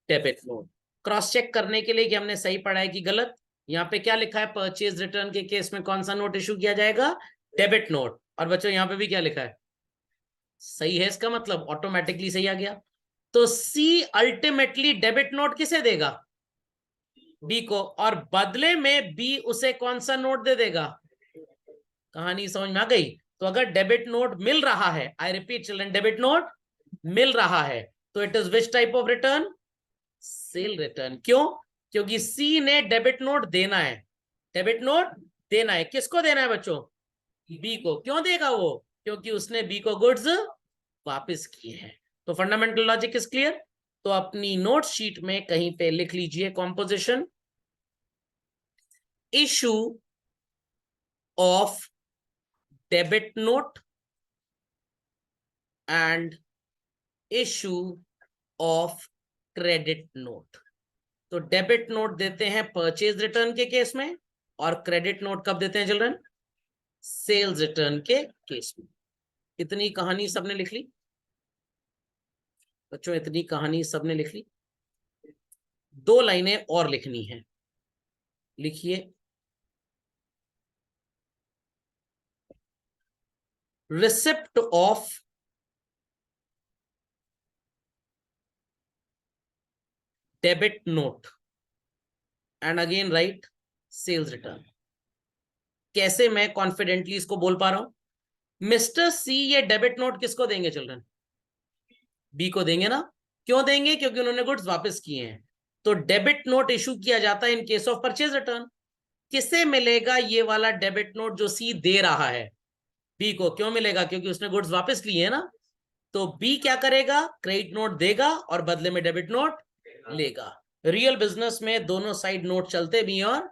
Debit note. क्रॉस चेक करने के लिए कि हमने सही पढ़ा है कि गलत, यहाँ पे क्या लिखा है? परचेज रिटर्न के केस में कौन सा नोट इशू किया जाएगा? Debit note. और बच्चों यहाँ पे भी क्या लिखा है? सही है, इसका मतलब ऑटोमेटिकली सही आ गया। तो सी अल्टीमेटली डेबिट नोट किसे देगा? बी को। और बदले में बी उसे कौन सा नोट दे देगा? कहानी समझ में आ गई? तो अगर डेबिट नोट मिल रहा है, I repeat children, debit note मिल रहा है, तो it is which type of return? Sale return. क्यों? क्योंकि सी ने डेबिट नोट देना है। डेबिट नोट देना है, किसको देना है बच्चों? बी को। क्यों देगा वो? क्योंकि उसने बी को गुड्स वापस किए हैं। तो फंडामेंटल लॉजिक इज क्लियर। तो अपनी नोट शीट में कहीं पे लिख लीजिए composition, issue of debit note and issue of credit note. तो डेबिट नोट देते हैं परचेज रिटर्न के केस में, और क्रेडिट नोट कब देते हैं चिल्ड्रन? सेल्स रिटर्न के केस में। इतनी कहानी सबने लिख ली बच्चों? इतनी कहानी सबने लिख ली? 2 लाइनें और लिखनी है, लिखिए। Receipt of debit note and again write sales return. कैसे मैं कॉन्फिडेंटली इसको बोल पा रहा हूं? मिस्टर सी ये डेबिट नोट किसको देंगे चिल्ड्रन? बी को देंगे ना? क्यों देंगे? क्योंकि उन्होंने गुड्स वापस किए हैं। तो डेबिट नोट इशू किया जाता है इन केस ऑफ परचेज रिटर्न। किसे मिलेगा ये वाला डेबिट नोट जो सी दे रहा है? बी को। क्यों मिलेगा? क्योंकि उसने गुड्स वापस लिए हैं ना। तो बी क्या करेगा? क्रेडिट नोट देगा और बदले में डेबिट नोट लेगा। रियल बिजनेस में दोनों साइड नोट चलते भी और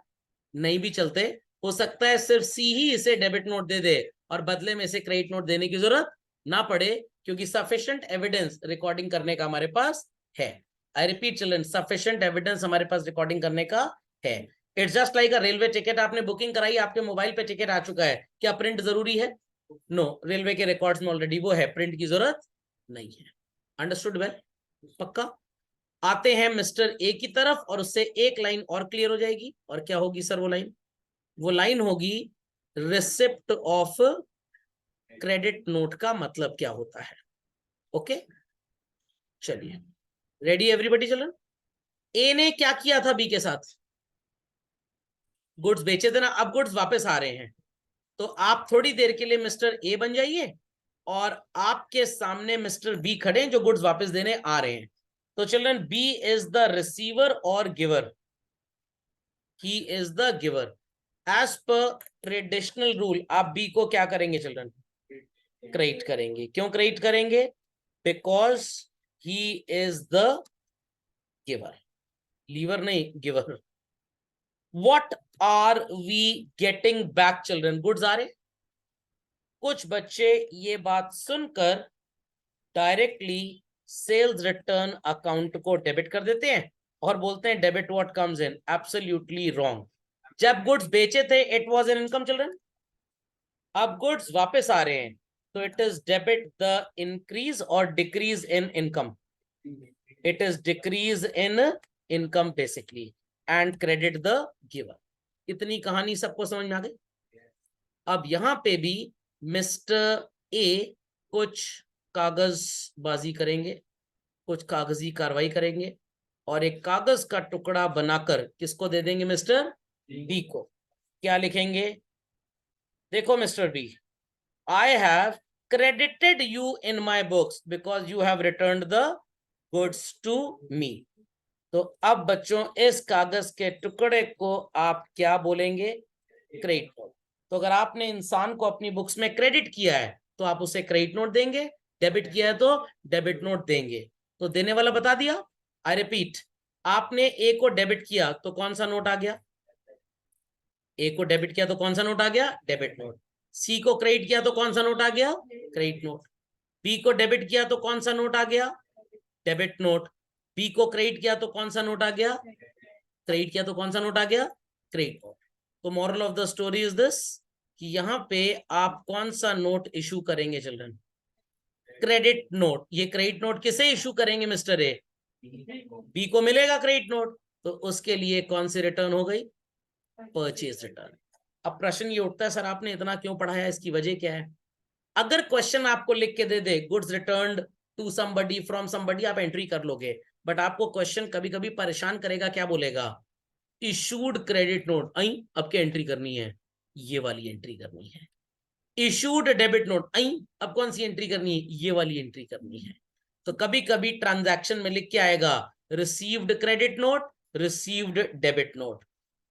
नहीं भी चलते। हो सकता है सिर्फ सी ही इसे डेबिट नोट दे दे और बदले में इसे क्रेडिट नोट देने की जरूरत ना पड़े, क्योंकि सफिशिएंट एविडेंस रिकॉर्डिंग करने का हमारे पास है। I repeat children, sufficient evidence हमारे पास रिकॉर्डिंग करने का है। It's just like a railway ticket. आपने बुकिंग कराई, आपके मोबाइल पे टिकट आ चुका है, क्या प्रिंट जरूरी है? नो, रेलवे के रिकॉर्ड्स में ऑलरेडी वो है, प्रिंट की जरूरत नहीं है। Understood well? पक्का? आते हैं मिस्टर ए की तरफ, और उससे एक लाइन और क्लियर हो जाएगी। और क्या होगी सर वो लाइन? वो लाइन होगी रिसिप्ट ऑफ क्रेडिट नोट का मतलब क्या होता है। ओके, चलिए, रेडी एवरीबॉडी चिल्ड्रन? ए ने क्या किया था बी के साथ? गुड्स बेचे थे ना, अब गुड्स वापस आ रहे हैं। तो आप थोड़ी देर के लिए मिस्टर ए बन जाइए, और आपके सामने मिस्टर बी खड़े हैं जो गुड्स वापस देने आ रहे हैं। तो children, B is the receiver और giver. He is the giver. As per traditional rule आप बी को क्या करेंगे चिल्ड्रन? क्रेडिट करेंगे। क्यों क्रेडिट करेंगे? Because he is the giver. Lever नहीं, giver. What are we getting back children? Goods आ रहे। कुछ बच्चे ये बात सुनकर डायरेक्टली सेल्स रिटर्न अकाउंट को डेबिट कर देते हैं और बोलते हैं debit what comes in. Absolutely wrong. जब गुड्स बेचे थे it was an income children. अब गुड्स वापस आ रहे हैं, तो it is debit the increase और decrease in income. It is decrease in income basically, and credit the giver. इतनी कहानी सबको समझ में आ गई? अब यहां पे भी मिस्टर ए कुछ कागजबाजी करेंगे, कुछ कागजी कार्रवाई करेंगे, और एक कागज का टुकड़ा बनाकर किसको दे देंगे? मिस्टर बी को। क्या लिखेंगे? देखो mister B, I have credited you in my books because you have returned the goods to me. तो अब बच्चों इस कागज के टुकड़े को आप क्या बोलेंगे? Credit note. तो अगर आपने इंसान को अपनी बुक्स में क्रेडिट किया है तो आप उसे क्रेडिट नोट देंगे, डेबिट किया है तो डेबिट नोट देंगे। तो देने वाला बता दिया। आई रिपीट, आपने ए को डेबिट किया तो कौन सा नोट आ गया? ए को डेबिट किया तो कौन सा नोट आ गया? Debit note. सी को क्रेडिट किया तो कौन सा नोट आ गया? Credit note. बी को डेबिट किया तो कौन सा नोट आ गया? Debit note. बी को क्रेडिट किया तो कौन सा नोट आ गया? क्रेडिट किया तो कौन सा नोट आ गया? Credit note. तो moral of the story is this कि यहाँ पे आप कौन सा नोट इशू करेंगे चिल्ड्रन? Credit note. ये क्रेडिट नोट किसे इशू करेंगे मिस्टर ए? बी को मिलेगा क्रेडिट नोट, तो उसके लिए कौन सी रिटर्न हो गई? Purchase return. अब प्रश्न ये उठता है, सर आपने इतना क्यों पढ़ाया, इसकी वजह क्या है? अगर क्वेश्चन आपको लिख के दे दे goods returned to somebody from somebody, आप एंट्री कर लोगे, बट आपको क्वेश्चन कभी कभी परेशान करेगा। क्या बोलेगा? इशूड क्रेडिट नोट, आई अब क्या एंट्री करनी है? ये वाली एंट्री करनी है। इशूड डेबिट नोट, आई अब कौन सी एंट्री करनी है? ये वाली एंट्री करनी है। तो कभी कभी ट्रांजैक्शन में लिख के आएगा received credit note, received debit note,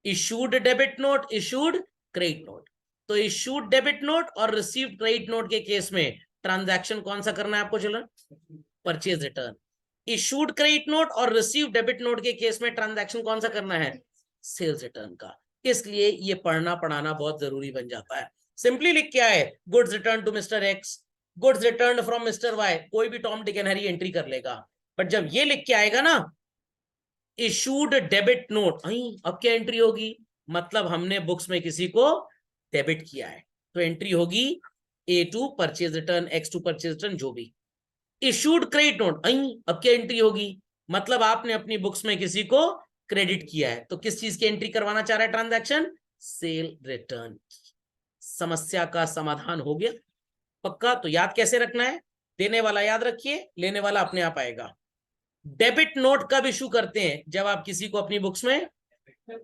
issued debit note, issued credit note. तो इशूड डेबिट नोट और रिसीव्ड क्रेडिट नोट के केस में ट्रांजैक्शन कौन सा करना है आपको children? Purchase return. Issued credit note और रिसीव्ड डेबिट नोट के केस में ट्रांजैक्शन कौन सा करना है? सेल्स रिटर्न का। इसलिए ये पढ़ना पढ़ाना बहुत जरूरी बन जाता है। सिंपली लिख क्या है? Goods return to mister X, goods return from mister Y, कोई भी Tom Dick and Harry entry कर लेगा। बट जब ये लिख के आएगा ना इशूड डेबिट नोट, अब क्या एंट्री होगी? मतलब हमने बुक्स में किसी को डेबिट किया है, तो एंट्री होगी A to purchase return, X to purchase return, जो भी। इशूड क्रेडिट नोट, अब क्या एंट्री होगी? मतलब आपने अपनी बुक्स में किसी को क्रेडिट किया है, तो किस चीज की एंट्री करवाना चाह रहा है ट्रांजैक्शन? Cell return. समस्या का समाधान हो गया। पक्का? तो याद कैसे रखना है? देने वाला याद रखिए, लेने वाला अपने आप आएगा। डेबिट नोट कब इशू करते हैं? जब आप किसी को अपनी बुक्स में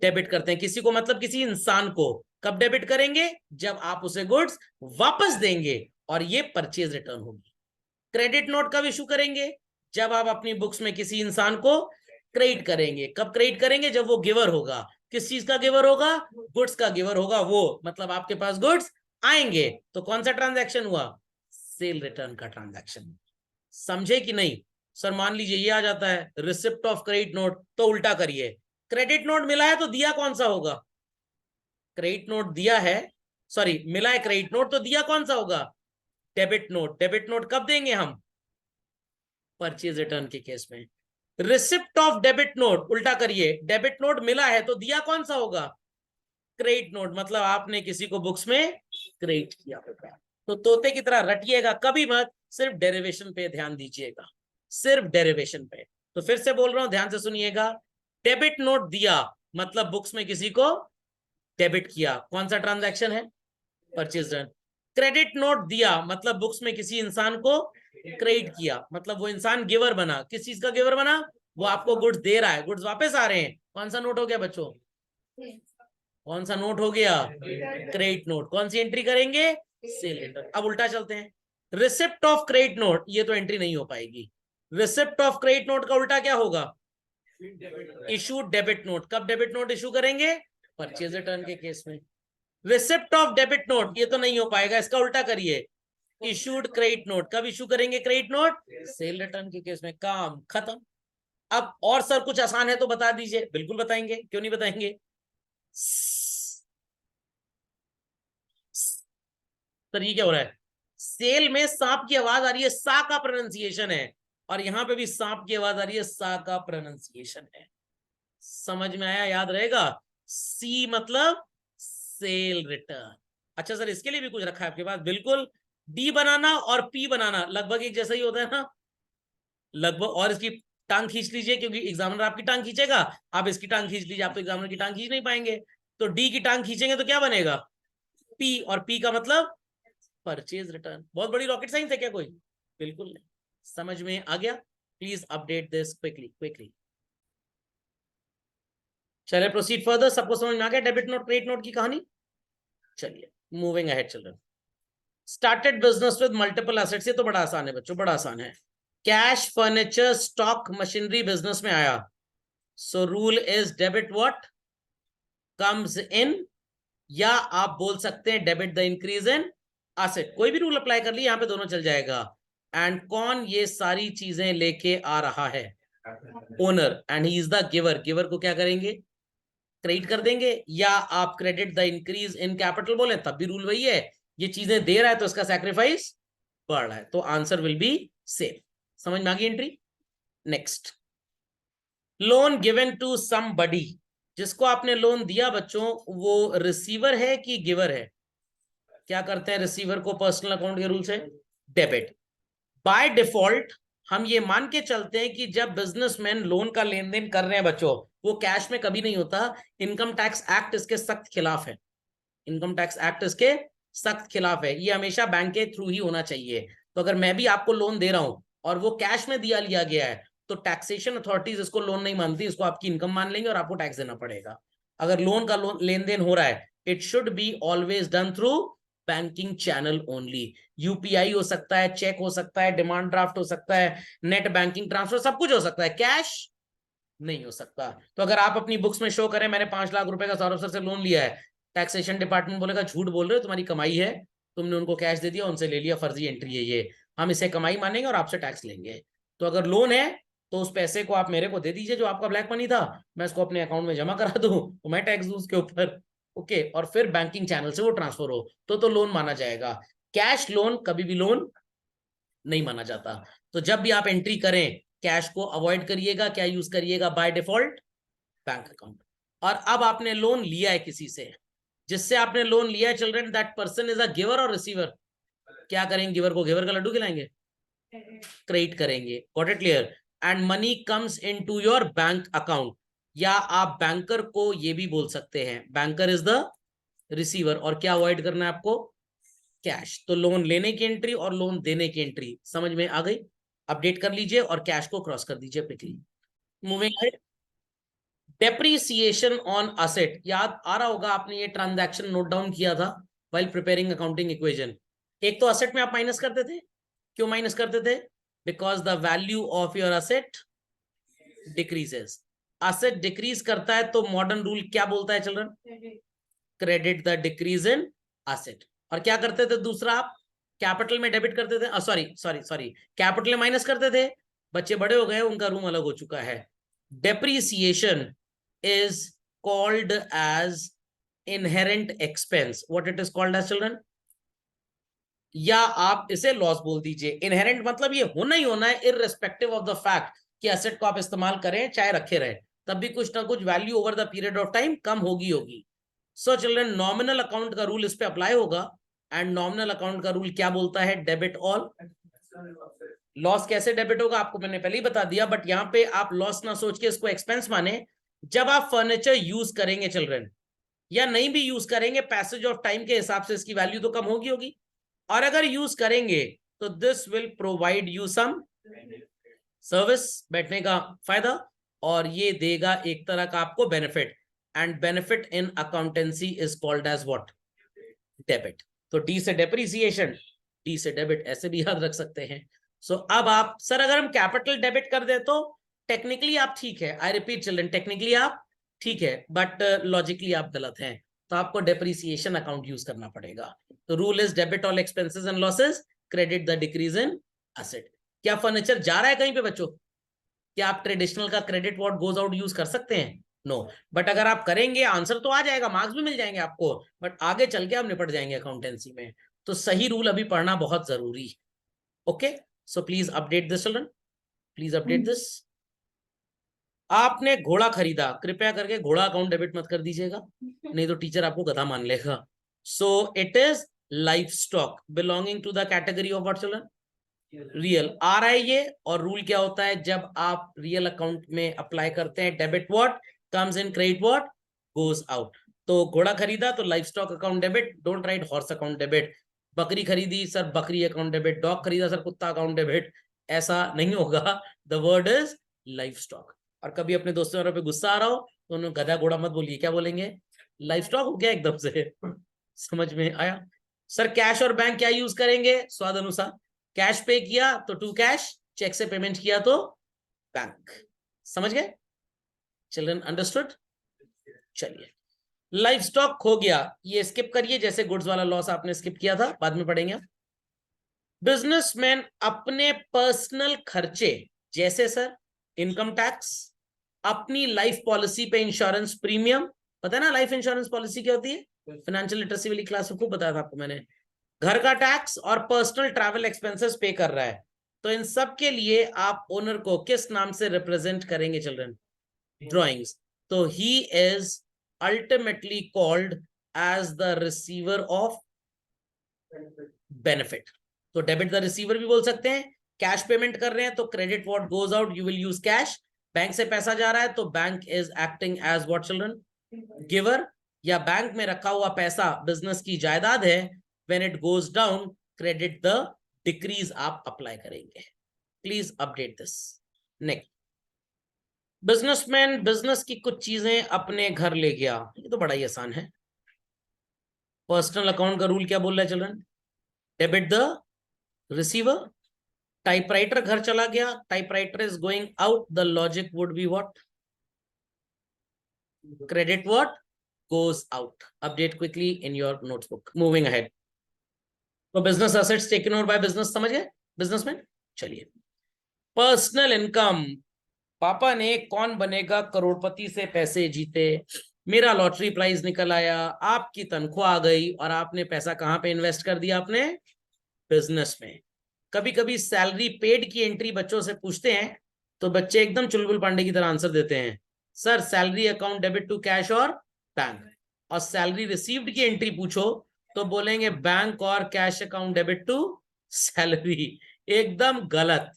डेबिट करते हैं। किसी को मतलब किसी इंसान को। कब डेबिट करेंगे? जब आप उसे गुड्स वापस देंगे, और ये परचेज रिटर्न होगी। क्रेडिट नोट कब इशू करेंगे? जब आप अपनी बुक्स में किसी इंसान को क्रेडिट करेंगे। कब क्रेडिट करेंगे? जब वो गिवर होगा। किस चीज का गिवर होगा? गुड्स का गिवर होगा वो, मतलब आपके पास गुड्स आएंगे। तो कौन सा ट्रांजैक्शन हुआ? सेल रिटर्न का ट्रांजैक्शन। समझे कि नहीं? सर मान लीजिए ये आ जाता है रिसिप्ट ऑफ क्रेडिट नोट, तो उल्टा करिए। क्रेडिट नोट मिला है तो दिया कौन सा होगा? क्रेडिट नोट दिया है, सॉरी मिला है क्रेडिट नोट, तो दिया कौन सा होगा? Debit note. डेबिट नोट कब देंगे हम? परचेज रिटर्न के केस में। रिसिप्ट ऑफ डेबिट नोट, उल्टा करिए, डेबिट नोट मिला है तो दिया कौन सा होगा? क्रेडिट नोट, मतलब आपने किसी को बुक्स में क्रेडिट किया होगा। तो तोते की तरह रटिएगा कभी मत, सिर्फ डेरिवेशन पे ध्यान दीजिएगा, सिर्फ डेरिवेशन पे। तो फिर से बोल रहा हूं, ध्यान से सुनिएगा। डेबिट नोट दिया मतलब बुक्स में किसी को डेबिट किया, कौन सा ट्रांजैक्शन है? Purchase return. क्रेडिट नोट दिया मतलब बुक्स में किसी इंसान को क्रेडिट किया, मतलब वो इंसान गिवर बना। किस चीज का गिवर बना? वो आपको गुड्स दे रहा है, गुड्स वापस आ रहे हैं। कौन सा नोट हो गया बच्चों? कौन सा नोट हो गया? Credit note. कौन सी एंट्री करेंगे? Cell return. अब उल्टा चलते हैं। रिसिप्ट ऑफ क्रेडिट नोट, ये तो एंट्री नहीं हो पाएगी। रिसिप्ट ऑफ क्रेडिट नोट का उल्टा क्या होगा? Issue debit note. कब डेबिट नोट इशू करेंगे? परचेज रिटर्न के केस में। रिसिप्ट ऑफ डेबिट नोट, ये तो नहीं हो पाएगा, इसका उल्टा करिए। Issued credit note. कब इशू करेंगे क्रेडिट नोट? सेल रिटर्न के केस में। काम खत्म। अब और सर कुछ आसान है तो बता दीजिए। बिल्कुल बताएंगे, क्यों नहीं बताएंगे। सर ये क्या हो रहा है? सेल में सांप की आवाज आ रही है, सा का प्रोनाउंसिएशन है, और यहां पे भी सांप की आवाज आ रही है, सा का प्रोनाउंसिएशन है। समझ में आया? याद रहेगा। सी मतलब सेल रिटर्न। अच्छा सर इसके लिए भी कुछ रखा है आपके पास? बिल्कुल। डी बनाना और पी बनाना लगभग एक जैसा ही होता है ना, लगभग। और इसकी टांग खींच लीजिए, क्योंकि एग्जामिनर आपकी टांग खींचेगा, आप इसकी टांग खींच लीजिए, आप तो एग्जामिनर की टांग खींच नहीं पाएंगे। तो डी की टांग खींचेंगे तो क्या बनेगा? पी, और पी का मतलब परचेज रिटर्न। बहुत बड़ी रॉकेट साइंस है क्या कोई? बिल्कुल नहीं। समझ में आ गया? Please update this quickly quickly. चलिए प्रोसीड फर्दर। सबको समझ में आ गया डेबिट नोट क्रेडिट नोट की कहानी? चलिए moving ahead children. Started business with multiple assets, ये तो बड़ा आसान है बच्चों, बड़ा आसान है। Cash, furniture, stock, machinery business में आया, so rule is debit what comes इन, या आप बोल सकते हैं debit the increase in asset. कोई भी रूल अप्लाई कर ली, यहां पे दोनों चल जाएगा। एंड कौन ये सारी चीजें लेके आ रहा है? Owner, and he is the giver. Giver को क्या करेंगे? क्रेडिट कर देंगे, या आप credit the increase in capital बोले तब भी रूल वही है, ये चीजें दे रहा है तो इसका सैक्रिफाइस बढ़ रहा है, तो आंसर विल बी सेम। समझ में आ गई entry. Next, loan given to somebody, जिसको आपने लोन दिया बच्चों वो रिसीवर है कि गिवर है? क्या करते हैं रिसीवर को पर्सनल अकाउंट के रूल से डेबिट। बाय डिफॉल्ट हम ये मान के चलते हैं कि जब बिजनेसमैन लोन का लेन देन कर रहे हैं बच्चों, वो कैश में कभी नहीं होता। इनकम टैक्स एक्ट इसके सख्त खिलाफ है, इनकम टैक्स एक्ट इसके सख्त खिलाफ है, ये हमेशा बैंक के थ्रू ही होना चाहिए। तो अगर मैं भी आपको लोन दे रहा हूं और वो कैश में दिया लिया गया है, तो टैक्सेशन अथॉरिटीज इसको लोन नहीं मानती, इसको आपकी इनकम मान लेंगे और आपको टैक्स देना पड़ेगा। अगर लोन का लेन देन हो रहा है, it should be always done through banking channel only. UPI हो सकता है, चेक हो सकता है, डिमांड ड्राफ्ट हो सकता है, नेट बैंकिंग ट्रांसफर, सब कुछ हो सकता है, कैश नहीं हो सकता। तो अगर आप अपनी बुक्स में शो करें मैंने 5 लाख रुपए का सौरभ सर से लोन लिया है, टैक्सेशन डिपार्टमेंट बोलेगा झूठ बोल रहे हो, तुम्हारी कमाई है, तुमने उनको कैश दे दिया, उनसे ले लिया, फर्जी एंट्री है ये, हम इसे कमाई मानेंगे और आपसे टैक्स लेंगे। तो अगर लोन है तो उस पैसे को आप मेरे को दे दीजिए जो आपका ब्लैक मनी था, मैं इसको अपने अकाउंट में जमा करा दूं तो मैं टैक्स दूं उसके ऊपर। ओके, और फिर बैंकिंग चैनल से वो ट्रांसफर हो तो लोन माना जाएगा। कैश लोन कभी भी लोन नहीं माना जाता। तो जब भी आप एंट्री करें कैश को अवॉइड करिएगा, क्या यूज करिएगा बाय डिफॉल्ट? Bank account. और अब आपने लोन लिया है किसी से, जिससे आपने लोन लिया है children, that person is a giver और रिसीवर? क्या करेंगे गिवर को? गिवर का लड्डू खिलाएंगे, क्रेडिट करेंगे। Got it clear? And money comes into your bank account, या आप बैंकर को ये भी बोल सकते हैं, बैंकर इज द रिसीवर। और क्या अवॉइड करना है आपको? कैश। तो लोन लेने की एंट्री और लोन देने की एंट्री समझ में आ गई? अपडेट कर लीजिए और कैश को क्रॉस कर दीजिए quickly. Moving, depreciation on asset, याद आ रहा होगा आपने ये ट्रांजैक्शन नोट डाउन किया था व्हाइल प्रिपेयरिंग अकाउंटिंग इक्वेशन। एक तो असेट में आप माइनस करते थे, क्यों माइनस करते थे? Because the value of your asset decreases. Asset decrease करता है तो मॉडर्न रूल क्या बोलता है children? Credit the decrease in asset. और क्या करते थे दूसरा आप? कैपिटल में डेबिट करते थे, सॉरी सॉरी सॉरी, कैपिटल में माइनस करते थे। बच्चे बड़े हो गए, उनका रूम अलग हो चुका है। Depreciation is called as inherent expense. What it is called as children? या आप इसे लॉस बोल दीजिए। इनहेरेंट मतलब ये होना ही होना है इररिस्पेक्टिव ऑफ द फैक्ट कि एसेट को आप इस्तेमाल करें चाहे रखे रहे, तब भी कुछ ना कुछ value over the period of time कम होगी होगी। सो चिल्ड्रन नॉमिनल अकाउंट का रूल इस पे अप्लाई होगा। एंड नॉमिनल अकाउंट का रूल क्या बोलता है? Debit all loss. कैसे डेबिट होगा आपको मैंने पहले ही बता दिया, बट यहाँ पे आप लॉस ना सोच के इसको एक्सपेंस माने। जब आप फर्नीचर यूज करेंगे चिल्ड्रन, या नहीं भी यूज करेंगे, पैसेज ऑफ टाइम के हिसाब से इसकी वैल्यू तो कम होगी होगी। और अगर यूज करेंगे तो this will provide you some service, बैठने का फायदा, और ये देगा एक तरह का आपको benefit. And benefit in accountancy is called as what? Debit. तो डी से डेप्रिसिएशन, डी से डेबिट, ऐसे भी याद रख सकते हैं। सो अब आप सर अगर हम कैपिटल डेबिट कर दे तो टेक्निकली आप ठीक है, आई रिपीट चिल्ड्रन, टेक्निकली आप ठीक है, बट लॉजिकली आप गलत हैं। तो आपको डेप्रिसिएशन अकाउंट यूज करना पड़ेगा। तो rule is debit all expenses and losses, credit the decrease in asset. क्या फर्नीचर जा रहा है कहीं पे बच्चों? क्या आप ट्रेडिशनल का credit what goes out use कर सकते हैं? नो। बट अगर आप करेंगे आंसर तो आ जाएगा, मार्क्स भी मिल जाएंगे आपको, बट आगे चल के आप निपट जाएंगे अकाउंटेंसी में। तो सही रूल अभी पढ़ना बहुत जरूरी। Okay, so please update this children, please update this. आपने घोड़ा खरीदा, कृपया करके घोड़ा अकाउंट डेबिट मत कर दीजिएगा, नहीं तो टीचर आपको गधा मान लेगा। So it is life stock belonging to the category of what children? Real. आ रहा है ये, और रूल क्या होता है जब आप रियल अकाउंट में अप्लाई करते हैं? Debit what comes in, credit what goes out. तो घोड़ा खरीदा तो life stock account debit, don't write horse account debit. बकरी खरीदी सर बकरी अकाउंट डेबिट, डॉग खरीदा सर कुत्ता अकाउंट डेबिट, ऐसा नहीं होगा। The word is life stock. और कभी अपने दोस्तों पे गुस्सा आ रहा हो तो उन्हें गधा घोड़ा मत बोलिए, क्या बोलेंगे? लाइफ स्टॉक हो गया एकदम से। समझ में आया? सर कैश और बैंक क्या यूज करेंगे? स्वाद अनुसार। कैश पे किया तो टू कैश, चेक से पेमेंट किया तो बैंक। समझ गए चिल्ड्रन? अंडरस्टूड? चलिए, लाइफ स्टॉक खो गया, ये स्किप करिए, जैसे गुड्स वाला लॉस आपने स्किप किया था, बाद में पढ़ेंगे। बिजनेसमैन अपने पर्सनल खर्चे, जैसे सर इनकम टैक्स, अपनी लाइफ पॉलिसी पे इंश्योरेंस प्रीमियम, पता है ना लाइफ इंश्योरेंस पॉलिसी क्या होती है? फाइनेंशियल लिटरेसी वाली क्लास में खूब बताया था आपको मैंने। घर का टैक्स और पर्सनल ट्रैवल एक्सपेंसेस पे कर रहा है, तो इन सब के लिए आप ओनर को किस नाम से रिप्रेजेंट करेंगे चिल्ड्रन? ड्रॉइंग्स। तो he is ultimately called as the receiver of benefit. तो डेबिट द रिसीवर भी बोल सकते हैं। कैश पेमेंट कर रहे हैं तो credit what goes out, you will use cash. Bank से पैसा जा रहा है तो bank is acting as what children? Giver. या बैंक में रखा हुआ पैसा बिजनेस की जायदाद है, when it goes down credit the decrease आप अप्लाई करेंगे। Please update this. Next, businessman business की कुछ चीजें अपने घर ले गया, ये तो बड़ा ही आसान है। पर्सनल अकाउंट का रूल क्या बोल रहा है children? Debit the receiver. Typewriter घर चला गया, typewriter is going out, the logic would be what? Credit what goes out. Update quickly in your notebook. Moving ahead. तो business assets taken over by business, समझ गए businessman? चलिए, personal income. पापा ने कौन बनेगा करोड़पति से पैसे जीते, मेरा लॉटरी प्राइज निकल आया, आपकी तनख्वाह आ गई और आपने पैसा कहां पे इन्वेस्ट कर दिया? आपने बिजनेस में। कभी कभी सैलरी पेड की एंट्री बच्चों से पूछते हैं तो बच्चे एकदम चुलबुल पांडे की तरह आंसर देते हैं, sir salary account debit to cash और बैंक। और सैलरी रिसीव्ड की एंट्री पूछो तो बोलेंगे बैंक और cash account debit to salary. एकदम गलत।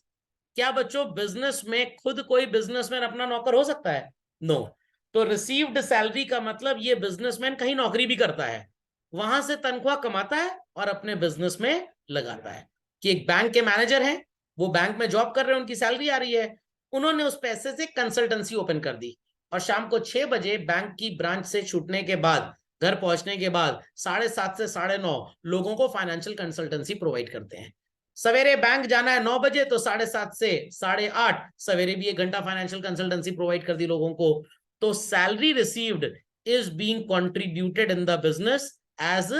क्या बच्चों बिजनेस में खुद कोई बिजनेसमैन अपना नौकर हो सकता है? नो। तो रिसीव्ड सैलरी का मतलब ये बिजनेसमैन कहीं नौकरी भी करता है, वहां से तनख्वाह कमाता है और अपने बिजनेस में लगाता है। कि एक बैंक के मैनेजर हैं, वो बैंक में जॉब कर रहे हैं, उनकी सैलरी आ रही है, उन्होंने उस पैसे से कंसल्टेंसी ओपन कर दी और शाम को 6 बजे बैंक की ब्रांच से छूटने के बाद, घर पहुंचने के बाद 7:30 से 9:30 लोगों को फाइनेंशियल कंसल्टेंसी प्रोवाइड करते हैं। सवेरे बैंक जाना है 9 बजे तो 7:30 से 8:30 सवेरे भी 1 घंटा फाइनेंशियल कंसल्टेंसी प्रोवाइड कर दी लोगों को। तो salary received is being contributed in the business as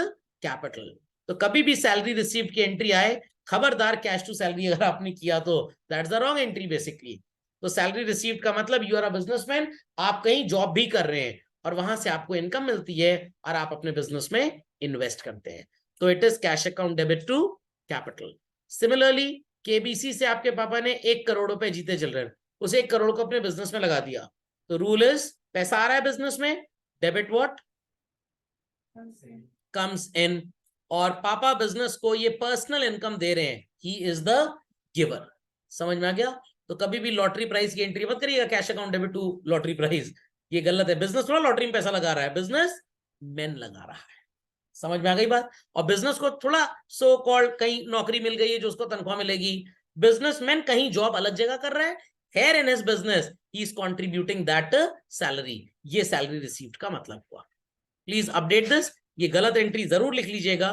capital. तो कभी भी सैलरी रिसीव्ड की एंट्री आए, खबरदार कैश टू सैलरी अगर आपने किया तो that's the wrong entry basically. तो सैलरी रिसीव्ड का मतलब यू आर अ बिजनेसमैन, आप कहीं जॉब भी कर रहे हैं और वहां से आपको इनकम मिलती है और आप अपने बिजनेस में इन्वेस्ट करते हैं, तो it is cash account debit to capital. Similarly KBC से आपके पापा ने 1 करोड़ रुपए जीते चिल्ड्रन, उस 1 करोड़ को अपने बिजनेस में लगा दिया, तो रूल इज पैसा आ रहा है बिजनेस में, डेबिट व्हाट कम्स इन। और पापा बिजनेस को ये पर्सनल इनकम दे रहे हैं, ही इज द गिवर। समझ में आ गया? तो कभी भी लॉटरी प्राइस की एंट्री मत करिएगा cash account debit to lottery price, ये गलत है। बिजनेस थोड़ा लॉटरी में पैसा लगा रहा है, बिजनेस मैन लगा रहा है। समझ में आ गई बात? और बिजनेस को थोड़ा सो कॉल्ड कहीं नौकरी मिल गई है जो उसको तनख्वाह मिलेगी, बिजनेसमैन कहीं जॉब अलग जगह कर रहा है, here in his business he is contributing that salary, ये सैलरी रिसीव्ड का मतलब हुआ। प्लीज अपडेट दिस, ये गलत एंट्री जरूर लिख लीजिएगा,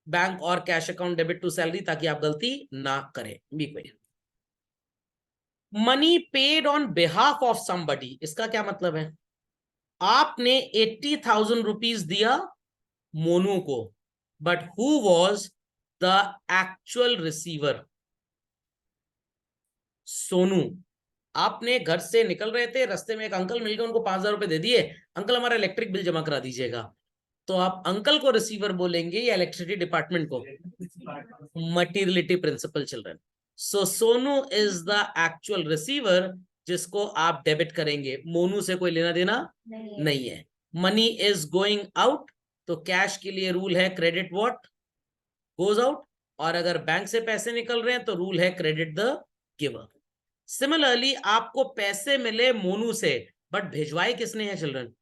बैंक और cash account debit to salary, ताकि आप गलती ना करें। Money paid on behalf of somebody, इसका क्या मतलब है? आपने 80,000 रुपीज दिया मोनू को, but who was the actual receiver? Sonu. आपने घर से निकल रहे थे, रास्ते में एक अंकल मिल गए, उनको 5,000 रुपए दे दिए, अंकल हमारा इलेक्ट्रिक बिल जमा करा दीजिएगा, तो आप अंकल को रिसीवर बोलेंगे या इलेक्ट्रिसिटी डिपार्टमेंट को? Materiality principle children. So Sonu is the actual receiver जिसको आप डेबिट करेंगे, मोनू से कोई लेना देना नहीं है। मनी इज गोइंग आउट, तो कैश के लिए रूल है क्रेडिट व्हाट गोज आउट, और अगर बैंक से पैसे निकल रहे हैं तो रूल है क्रेडिट द गिवर। सिमिलरली आपको पैसे मिले मोनू से, बट भिजवाए किसने है चिल्ड्रन?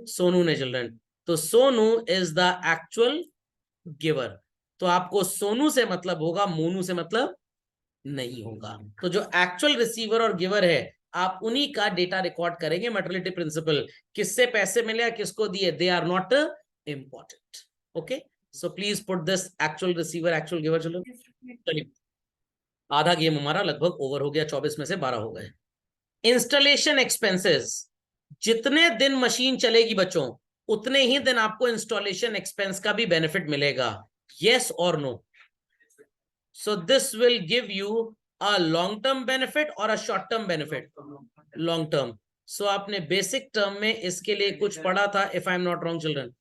सोनू ने चिल्ड्रन। तो Sonu is the actual giver, तो आपको सोनू से मतलब होगा, मोनू से मतलब नहीं होगा। तो जो एक्चुअल रिसीवर और गिवर है, आप उन्हीं का डेटा रिकॉर्ड करेंगे। मटेरियलिटी प्रिंसिपल, किससे पैसे मिले किसको दिए, they are not important. Okay, so please put this actual receiver actual giver. चलो चलिए, आधा गेम हमारा लगभग ओवर हो गया, 24 में से 12 हो गए। इंस्टॉलेशन एक्सपेंसेस, जितने दिन मशीन चलेगी बच्चों, उतने ही दिन आपको इंस्टॉलेशन एक्सपेंस का भी बेनिफिट मिलेगा, यस और no? So this will give you a long term benefit or a short term benefit? Long term. So आपने बेसिक टर्म में इसके लिए कुछ पढ़ा था, if I am not wrong children,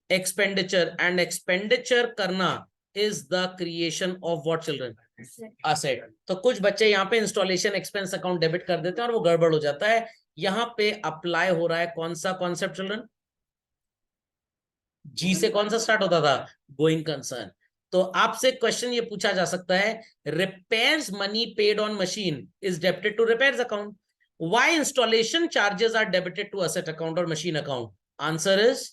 expenditure, and expenditure करना is the creation of what children, asset. तो कुछ बच्चे यहाँ पे इंस्टॉलेशन एक्सपेंस अकाउंट डेबिट कर देते हैं और वो गड़बड़ हो जाता है। यहाँ पे अप्लाई हो रहा है कौन सा कॉन्सेप्ट चिल्ड्रन, जी से कौन सा स्टार्ट होता था, गोइंग कंसर्न। तो आपसे क्वेश्चन ये पूछा जा सकता है, repairs money paid on machine is debited to repairs account, why installation charges are debited to asset account और machine account? Answer is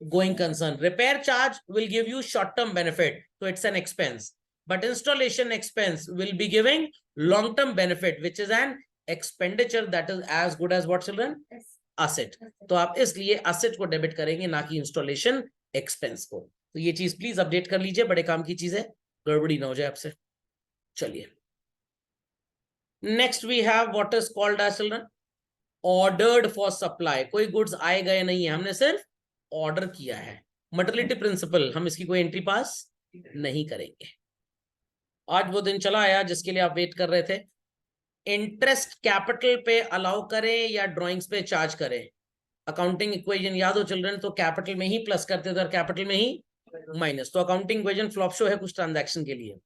going concern. Repair charge will give you short term benefit, so it's an expense, but installation expense will be giving long term benefit, which is an expenditure that is as good as what children, asset. तो आप इसलिए asset को debit करेंगे, ना कि installation expense को। तो ये चीज प्लीज अपडेट कर लीजिए, बड़े काम की चीज है, गड़बड़ी ना हो जाए आपसे। चलिए next we have what is called as children ordered for supply. कोई गुड्स आए गए नहीं है, हमने सिर्फ ऑर्डर किया है। मटेरियलिटी प्रिंसिपल, हम इसकी कोई एंट्री पास नहीं करेंगे। आज वो दिन चला आया जिसके लिए आप वेट कर रहे थे। इंटरेस्ट कैपिटल पे अलाउ करें या ड्राइंग्स पे चार्ज करें? अकाउंटिंग इक्वेशन याद हो चिल्ड्रन, तो कैपिटल में ही प्लस करते थे और कैपिटल में ही माइनस। तो अकाउंटिंग इक्वेशन फ्लॉप शो है कुछ ट्रांजैक्शन के लिए।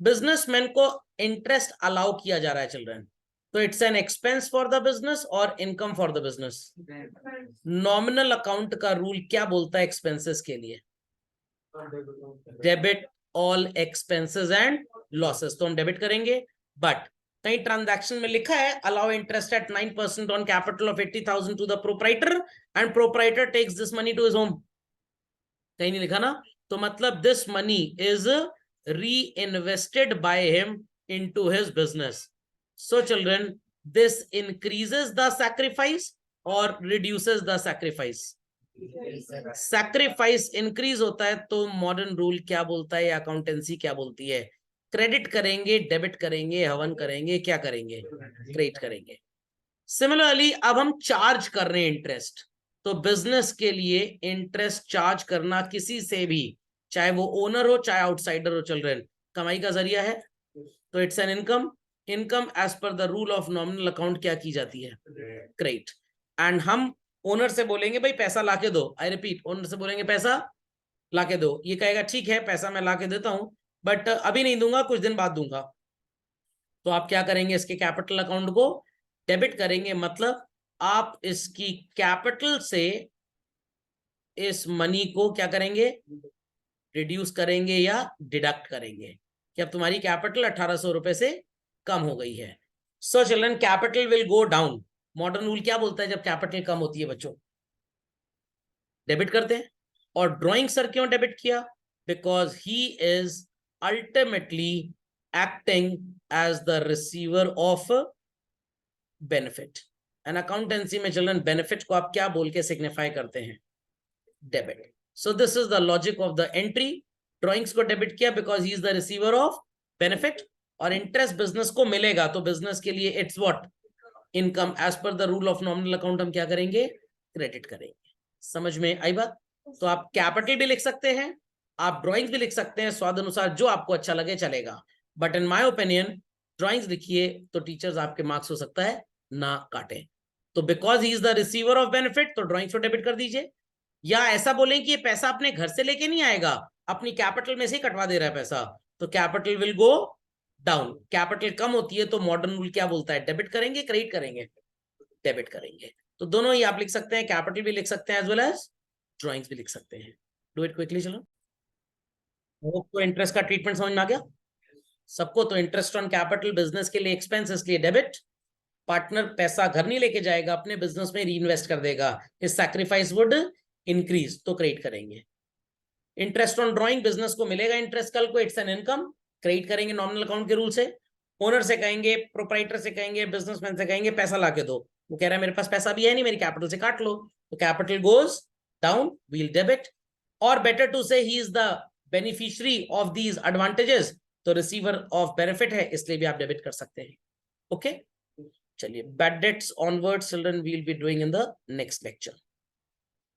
बिजनेसमैन को इंटरेस्ट अलाउ किया जा रहा है चिल्ड्रन, तो it's an expense for the business और income for the business. Nominal account का रूल क्या बोलता है एक्सपेंसेस के लिए? Debit all expenses and losses. तो हम डेबिट करेंगे, बट कहीं ट्रांजैक्शन में लिखा है allow interest at 9% on capital of 80,000 to the proprietor and proprietor takes this money to his home? कहीं नहीं लिखा ना। तो मतलब this money is reinvested by him into his business. So children, this increases the sacrifice or reduces the sacrifice? Sacrifice increase होता है, तो modern rule क्या बोलता है, अकाउंटेंसी क्या बोलती है? क्रेडिट करेंगे, डेबिट करेंगे, हवन करेंगे, क्या करेंगे? क्रेडिट करेंगे। सिमिलरली अब हम चार्ज कर रहे हैं इंटरेस्ट, तो बिजनेस के लिए इंटरेस्ट चार्ज करना किसी से भी, चाहे वो ओनर हो चाहे आउटसाइडर हो चिल्ड्रन, कमाई का जरिया है, तो it's an income. Income as per the rule of nominal account क्या की जाती है? क्रेडिट। एंड हम ओनर से बोलेंगे भाई पैसा लाके दो, आई रिपीट, ओनर से बोलेंगे पैसा लाके दो, ये कहेगा ठीक है पैसा मैं लाके देता हूं, बट अभी नहीं दूंगा, कुछ दिन बाद दूंगा। तो आप क्या करेंगे, इसके कैपिटल अकाउंट को डेबिट करेंगे, मतलब आप इसकी कैपिटल से इस मनी को क्या करेंगे, रिड्यूस करेंगे या डिडक्ट करेंगे कि अब तुम्हारी कैपिटल 1800 रुपए से कम हो गई है। So children capital will go down. Modern rule क्या बोलता है जब कैपिटल कम होती है बच्चों? डेबिट करते हैं। और ड्राइंग सर क्यों डेबिट किया? Because he is ultimately acting as the receiver of benefit. And accountancy में चिल्ड्रन बेनिफिट को आप क्या बोल के सिग्निफाई करते हैं? Debit. So this is the logic of the entry. Drawings को डेबिट किया because he is the receiver of benefit, और इंटरेस्ट बिजनेस को मिलेगा, तो बिजनेस के लिए it's what, income. As per the rule of nominal account हम क्या करेंगे, क्रेडिट करेंगे। समझ में आई बात? तो आप कैपिटल भी लिख सकते हैं, आप ड्राइंग्स भी लिख सकते हैं, स्वाद अनुसार जो आपको अच्छा लगे चलेगा, but in my opinion drawings लिखिए तो टीचर्स आपके मार्क्स हो सकता है ना काटे। तो because he is the receiver of benefit, तो ड्राइंग्स को डेबिट कर दीजिए। या ऐसा बोलें कि ये पैसा अपने घर से लेके नहीं आएगा, अपनी कैपिटल में से ही कटवा दे रहा है पैसा, तो capital will go down. Capital कम होती है तो मॉडर्न रूल क्या बोलता है, डेबिट करेंगे, क्रेडिट करेंगे, डेबिट करेंगे। तो दोनों ही आप लिख सकते हैं, कैपिटल भी लिख सकते हैं एज वेल एज ड्राइंग्स भी लिख सकते हैं। Do it quickly. चलो, तो इंटरेस्ट का ट्रीटमेंट समझ में आ गया सबको? तो इंटरेस्ट ऑन कैपिटल बिजनेस के लिए एक्सपेंस, इसलिए डेबिट। पार्टनर पैसा घर नहीं लेके जाएगा, अपने बिजनेस में रीइन्वेस्ट कर देगा, इस सैक्रिफाइस वुड इंक्रीज, तो क्रेडिट करेंगे। इंटरेस्ट ऑन ड्राइंग, बिजनेस को मिलेगा इंटरेस्ट कल को, इट्स एन इनकम, क्रेडिट करेंगे नॉमिनल अकाउंट के रूल से। ओनर से कहेंगे, प्रोप्राइटर से कहेंगे, बिजनेसमैन से कहेंगे पैसा लाके दो, वो कह रहा है मेरे पास पैसा भी है नहीं, मेरी कैपिटल से काट लो, तो capital goes down, we'll debit. और better to say he is the beneficiary of these advantages, तो रिसीवर ऑफ बेनिफिट है, इसलिए भी आप डेबिट कर सकते हैं। ओके चलिए, bad debts onwards children we'll be doing in the next lecture.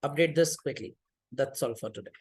Update this quickly. That's all for today.